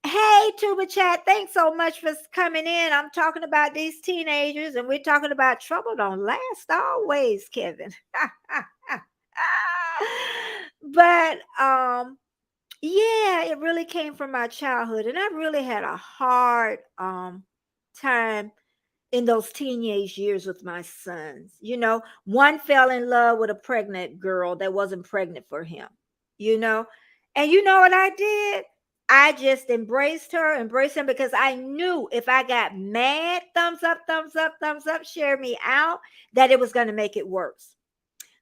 hey, Tuba Chat, thanks so much for coming in. I'm talking about these teenagers, and we're talking about trouble don't last always, Kevin. But yeah, it really came from my childhood, and I really had a hard time in those teenage years with my sons. You know, one fell in love with a pregnant girl that wasn't pregnant for him, you know. And you know what I did? I just embraced him, because I knew if I got mad, thumbs up, share me out, that it was going to make it worse.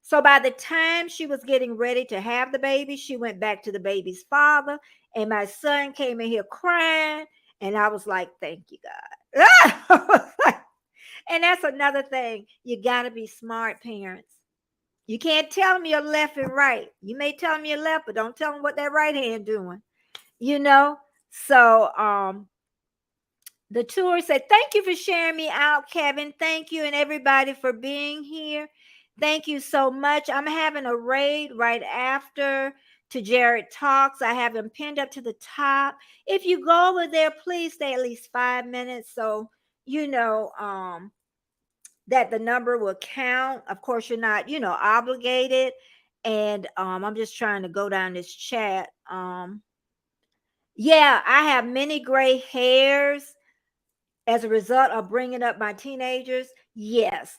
So by the time she was getting ready to have the baby, she went back to the baby's father, and my son came in here crying, and I was like, thank you, God. And that's another thing. You got to be smart, parents. You can't tell them you're left and right. You may tell them you're left, but don't tell them what that right hand doing. You know? So the tour said, thank you for sharing me out, Kevin. Thank you, and everybody for being here. Thank you so much. I'm having a raid right after to Jared Talks. I have him pinned up to the top. If you go over there, please stay at least 5 minutes. So, you know, that the number will count. Of course, you're not, obligated. And I'm just trying to go down this chat. Yeah, I have many gray hairs as a result of bringing up my teenagers. Yes.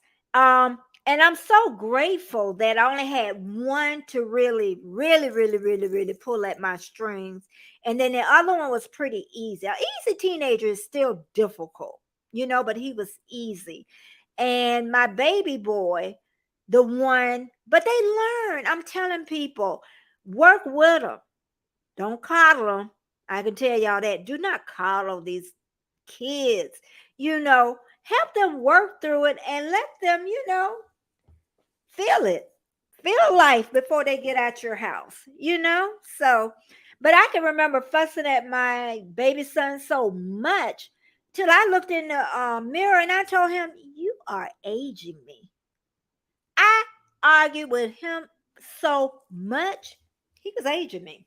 And I'm so grateful that I only had one to really, really, really, really, really pull at my strings. And then the other one was pretty easy. An easy teenager is still difficult, but he was easy. And my baby boy, the one, but they learn. I'm telling people, work with them. Don't coddle them. I can tell y'all that. Do not coddle these kids. Help them work through it and let them, feel it. Feel life before they get out your house, So, but I can remember fussing at my baby son so much till I looked in the mirror and I told him, you are aging me. I argued with him so much. He was aging me.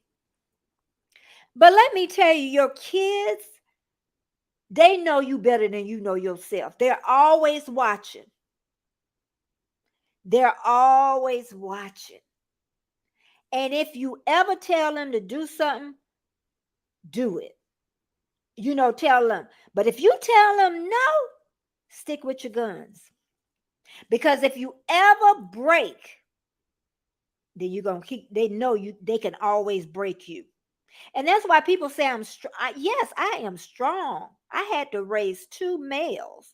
But let me tell you, your kids, they know you better than you know yourself. They're always watching. They're always watching. And if you ever tell them to do something, do it. Tell them. But if you tell them no, stick with your guns. Because if you ever break, then you're going to keep, they know they can always break you. And that's why people say I'm strong. Yes, I am strong. I had to raise 2 males,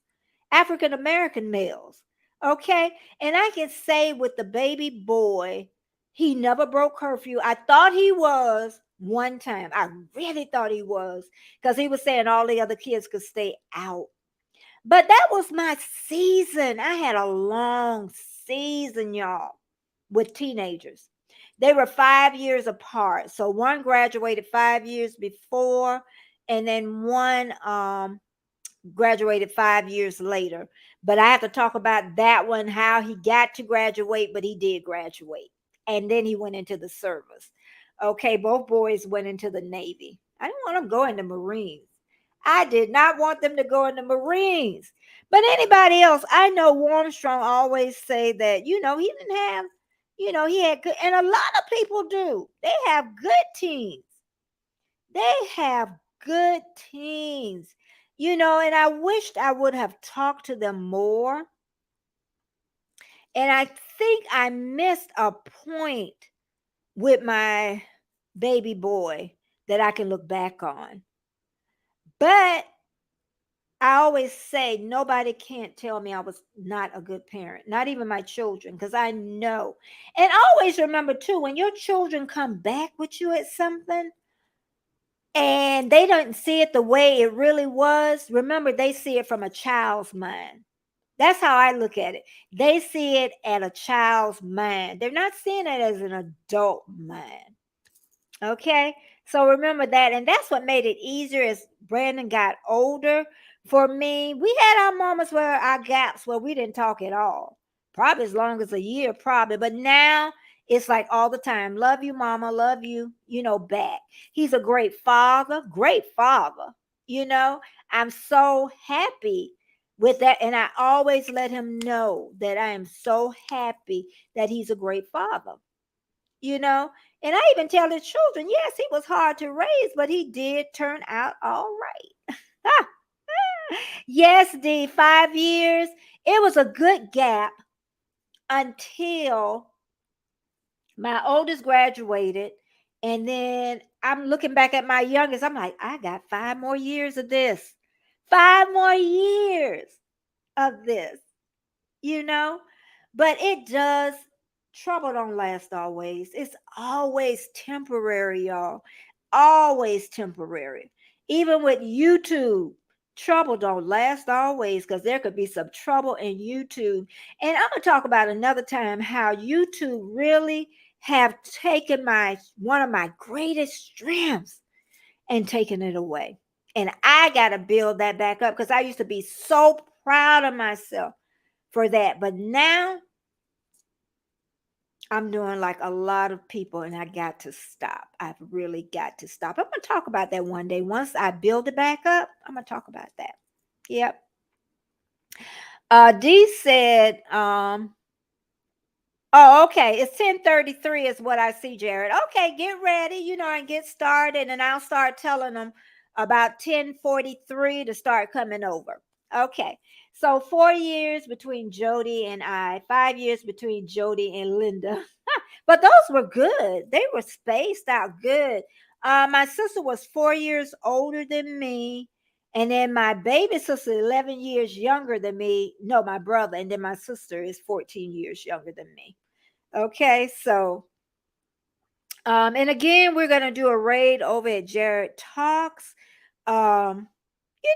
African-American males. Okay. And I can say with the baby boy, he never broke curfew. I thought he was one time. I really thought he was, because he was saying all the other kids could stay out. But that was my season. I had a long season, y'all, with teenagers. They were 5 years apart. So one graduated 5 years before, and then one graduated 5 years later. But I have to talk about that one, how he got to graduate, but he did graduate. And then he went into the service. Okay, both boys went into the Navy. I didn't want them going to Marines. I did not want them to go in the Marines. But anybody else, I know Warmstrong always say that, he didn't have, he had good, and a lot of people do. They have good teens. They have good teens, and I wished I would have talked to them more. And I think I missed a point with my baby boy that I can look back on. But I always say nobody can't tell me I was not a good parent, not even my children, because I know. And always remember too, when your children come back with you at something and they don't see it the way it really was, remember they see it from a child's mind. That's how I look at it. They see it at a child's mind. They're not seeing it as an adult mind. Okay. So remember that. And that's what made it easier as Brandon got older. For me, we had our moments where our gaps where we didn't talk at all. Probably as long as a year, probably. But now it's like all the time. Love you, mama. Love you, back. He's a great father. Great father. You know, I'm so happy with that. And I always let him know that I am so happy that he's a great father you know. And I even tell his children, yes, he was hard to raise, but he did turn out all right. Yes, D, 5 years. It was a good gap until my oldest graduated. And then I'm looking back at my youngest. I'm like, I got 5 more years of this. 5 more years of this. you know. But it does, trouble don't last always. It's always temporary, y'all. Always temporary. Even with YouTube, trouble don't last always because there could be some trouble in YouTube. And I'm gonna talk about another time how YouTube really have taken my one of my greatest strengths and taken it away. And I gotta build that back up because I used to be so proud of myself for that. But now I'm doing like a lot of people and I got to stop. I've really got to stop. I'm going to talk about that one day. Once I build it back up, I'm going to talk about that. Yep. D said, oh, okay. It's 10:33 is what I see, Jared. Okay, get ready, and get started. And I'll start telling them about 10:43 to start coming over. Okay. So 4 years between Jody and I, 5 years between Jody and Linda. But those were good. They were spaced out good. My sister was 4 years older than me. And then my baby sister, 11 years younger than me. No, my brother. And then my sister is 14 years younger than me. Okay, so and again, we're gonna do a raid over at Jared Talks. Um,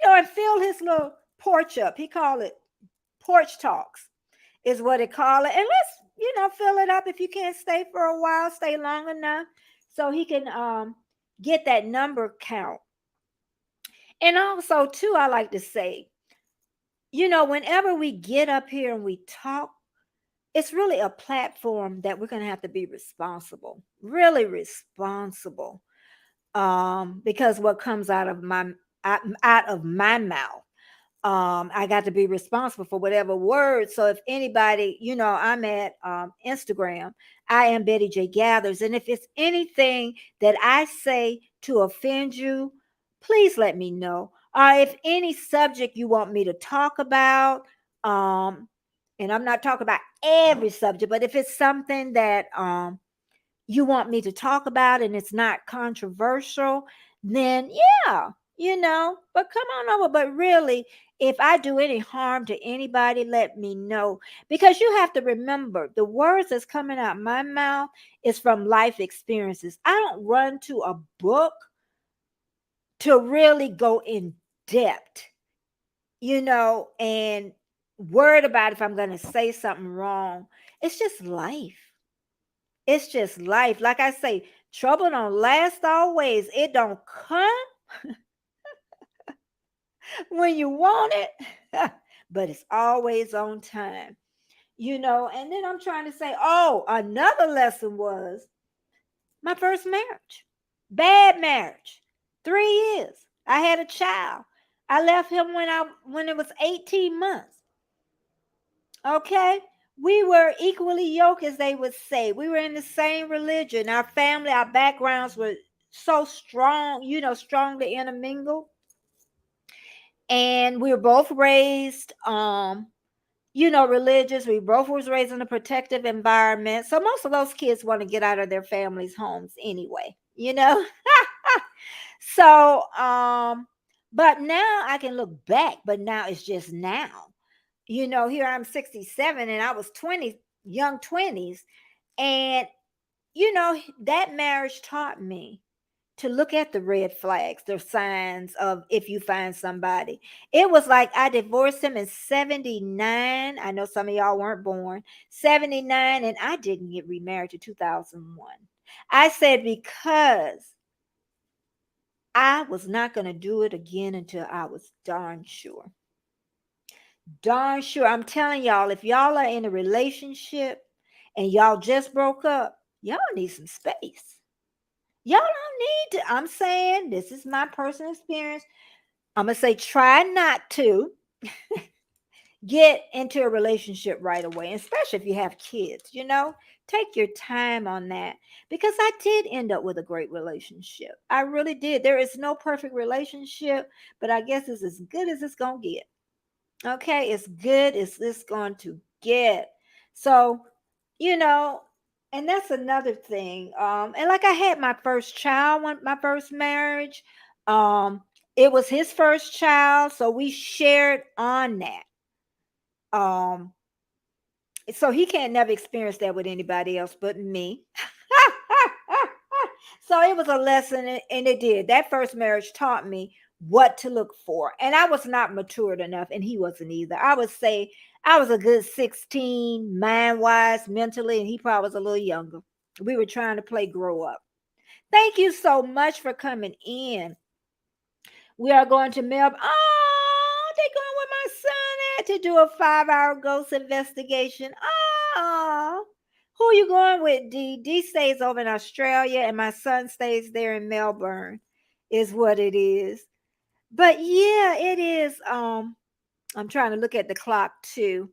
and fill his little porch up. He called it porch talks, is what it call it. And let's, fill it up. If you can't stay for a while, stay long enough so he can get that number count. And also, too, I like to say, whenever we get up here and we talk, it's really a platform that we're going to have to be responsible, really responsible, because what comes out of my mouth, I got to be responsible for whatever words. So if anybody, I'm at Instagram, I am Betty J Gathers, and if it's anything that I say to offend you, please let me know. If any subject you want me to talk about, um, and I'm not talking about every subject, but if it's something that you want me to talk about and it's not controversial, then yeah, but come on over. But really, if I do any harm to anybody, let me know. Because you have to remember the words that's coming out my mouth is from life experiences. I don't run to a book to really go in depth, and worried about if I'm going to say something wrong. It's just life. It's just life. Like I say, trouble don't last always. It don't come when you want it, but it's always on time. And then I'm trying to say, oh, another lesson was my first marriage. Bad marriage. 3 years. I had a child. I left him when it was 18 months. Okay? We were equally yoked, as they would say. We were in the same religion. Our family, our backgrounds were so strong, strongly intermingled. And we were both raised, religious. We both was raised in a protective environment. So most of those kids want to get out of their families' homes anyway. you know. So, but now I can look back, but now it's just now. Here I'm 67 and I was 20, young 20s. And, that marriage taught me to look at the red flags, the signs of if you find somebody. It was like I divorced him in 79. I know some of y'all weren't born. 79, and I didn't get remarried to 2001. I said because I was not going to do it again until I was darn sure. Darn sure. I'm telling y'all, if y'all are in a relationship and y'all just broke up, y'all need some space. Y'all don't need to. I'm saying this is my personal experience. I'm going to say try not to get into a relationship right away, especially if you have kids, take your time on that because I did end up with a great relationship. I really did. There is no perfect relationship, but I guess it's as good as it's going to get. Okay, it's good as it's going to get. So, you know, and that's another thing. And like I had my first child, my first marriage. Um, it was his first child, so we shared on that. Um, so he can't never experience that with anybody else but me. So it was a lesson, and it did. That first marriage taught me what to look for. And I was not matured enough, and he wasn't either. I would say I was a good 16, mind wise, mentally, and he probably was a little younger. We were trying to play grow up. Thank you so much for coming in. We are going to Melbourne. Oh, they're going with my son at to do a 5-hour ghost investigation. Oh, who you going with, D? D stays over in Australia, and my son stays there in Melbourne, is what it is. But yeah, it is. I'm trying to look at the clock too,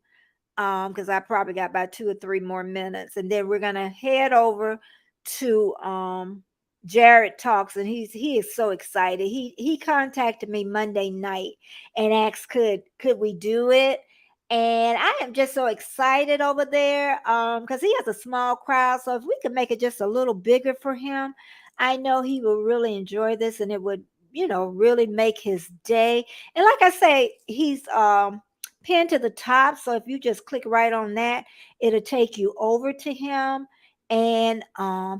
because I probably got about 2 or 3 more minutes, and then we're gonna head over to Jared Talks, and he is so excited. He contacted me Monday night and asked could we do it, and I am just so excited over there because he has a small crowd, so if we could make it just a little bigger for him, I know he will really enjoy this, and it would really make his day. And like I say, he's pinned to the top, so if you just click right on that, it'll take you over to him. And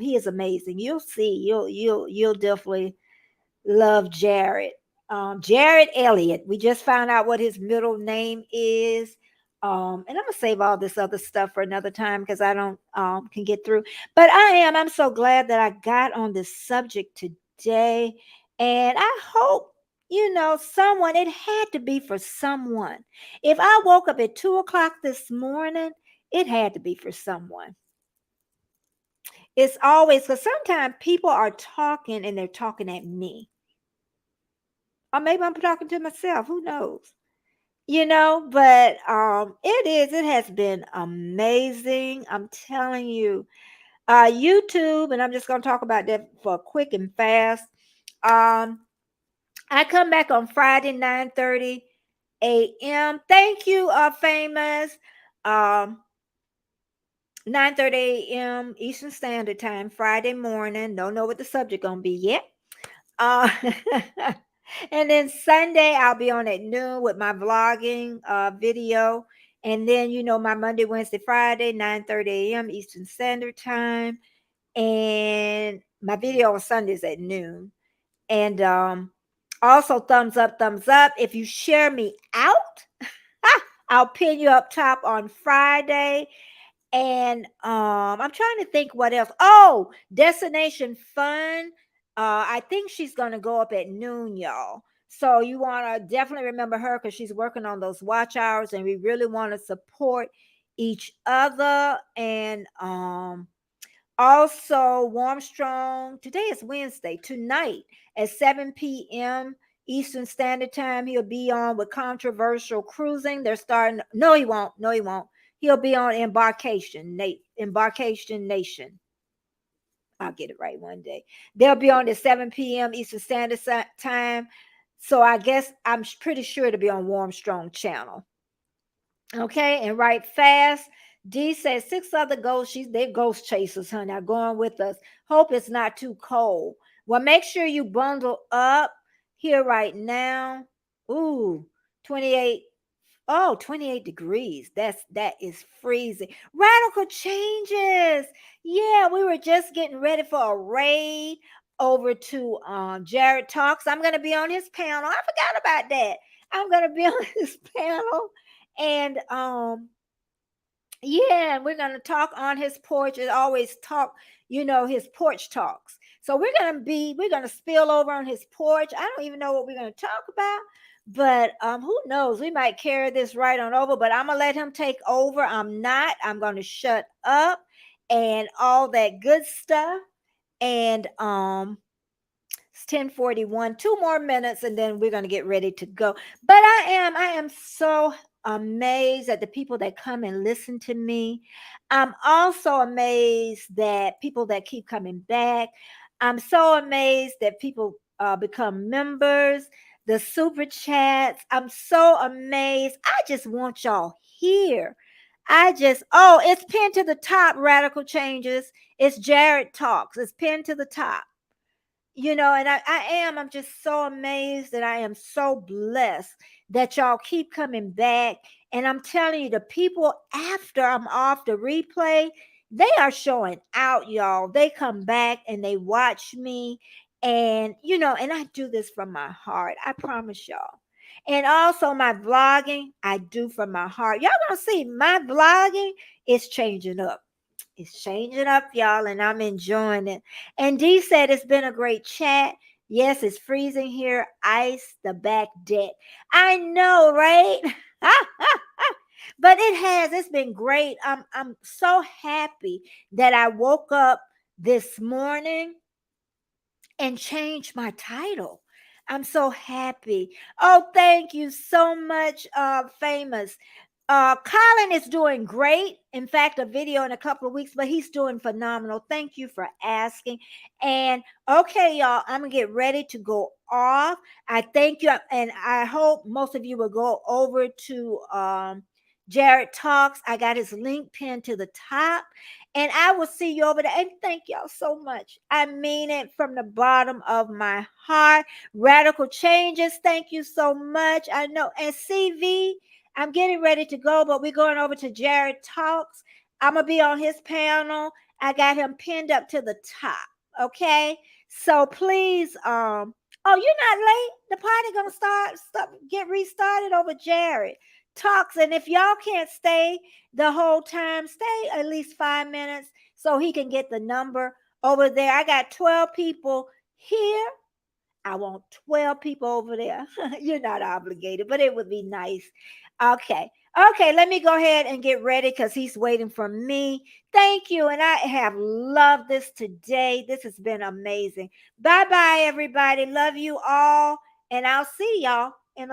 he is amazing. You'll see. You'll definitely love Jared. Jared Elliott. We just found out what his middle name is. And I'm gonna save all this other stuff for another time because I don't can get through. But I'm so glad that I got on this subject today. And I hope someone, it had to be for someone. If I woke up at 2 o'clock this morning, it had to be for someone. It's always because sometimes people are talking and they're talking at me. Or maybe I'm talking to myself. Who knows? But it has been amazing. I'm telling you. YouTube, and I'm just gonna talk about that for quick and fast. I come back on Friday, 9:30 a.m. Thank you, famous. Um, 9:30 a.m. Eastern Standard Time, Friday morning. Don't know what the subject gonna be yet. Uh, and then Sunday I'll be on at noon with my vlogging video. And then my Monday, Wednesday, Friday, 9:30 a.m. Eastern Standard Time. And my video on Sundays at noon. And also thumbs up, thumbs up. If you share me out, I'll pin you up top on Friday. And I'm trying to think what else. Oh, Destination Fun. I think she's gonna go up at noon, y'all. So you want to definitely remember her because she's working on those watch hours, and we really want to support each other. And also Warm Strong. Today is Wednesday. Tonight at 7 p.m. Eastern Standard Time, he'll be on with Controversial Cruising. They're starting. No, he won't. No, he won't. He'll be on Embarkation Nation. I'll get it right one day. They'll be on at 7 p.m. Eastern Standard Time. So I guess I'm pretty sure to be on Warm Strong channel. Okay, and right fast. D says 6 other ghosts. They're ghost chasers, honey, are going with us. Hope it's not too cold. Well, make sure you bundle up here right now. Ooh, 28. Oh, 28 degrees. That is freezing. Radical changes. Yeah, we were just getting ready for a raid over to Jared Talks. I'm gonna be on his panel. I forgot about that. I'm gonna be on his panel. And yeah, and we're gonna talk on his porch. It always talk, his porch talks. So we're gonna spill over on his porch. I don't even know what we're gonna talk about, but who knows? We might carry this right on over. But I'm gonna let him take over. I'm not. I'm gonna shut up and all that good stuff. And it's 10:41. 2 more minutes, and then we're gonna get ready to go. But I am so amazed at the people that come and listen to me. I'm also amazed that people that keep coming back. I'm so amazed that people become members, the super chats. I'm so amazed. I just want y'all here. It's pinned to the top, Radical Changes. It's Jared Talks. It's pinned to the top. And I'm just so amazed that I am so blessed that y'all keep coming back. And I'm telling you, the people after I'm off the replay, they are showing out, y'all. They come back and they watch me. And I do this from my heart. I promise y'all. And also my vlogging, I do from my heart. Y'all gonna see my vlogging is changing up. It's changing up, y'all, and I'm enjoying it. And Dee said it's been a great chat. Yes, it's freezing here. Ice the back deck. I know, right? But it's been great. I'm so happy that I woke up this morning and changed my title. I'm so happy. Oh, thank you so much, Famous. Colin is doing great. In fact, a video in a couple of weeks, but he's doing phenomenal. Thank you for asking. And okay, y'all, I'm gonna get ready to go off. I thank you, and I hope most of you will go over to Jared Talks. I got his link pinned to the top. And I will see you over there. And thank y'all so much. I mean it from the bottom of my heart. Radical Changes. Thank you so much. I know. And CV, I'm getting ready to go, but we're going over to Jared Talks. I'm going to be on his panel. I got him pinned up to the top. Okay. So please, oh, you're not late. The party going to get restarted over Jared Talks. And if y'all can't stay the whole time, stay at least 5 minutes so he can get the number over there. I got 12 people here. I want 12 people over there. You're not obligated, but it would be nice. Okay. Okay, let me go ahead and get ready because he's waiting for me. Thank you. And I have loved this today. This has been amazing. Bye-bye, everybody. Love you all. And I'll see y'all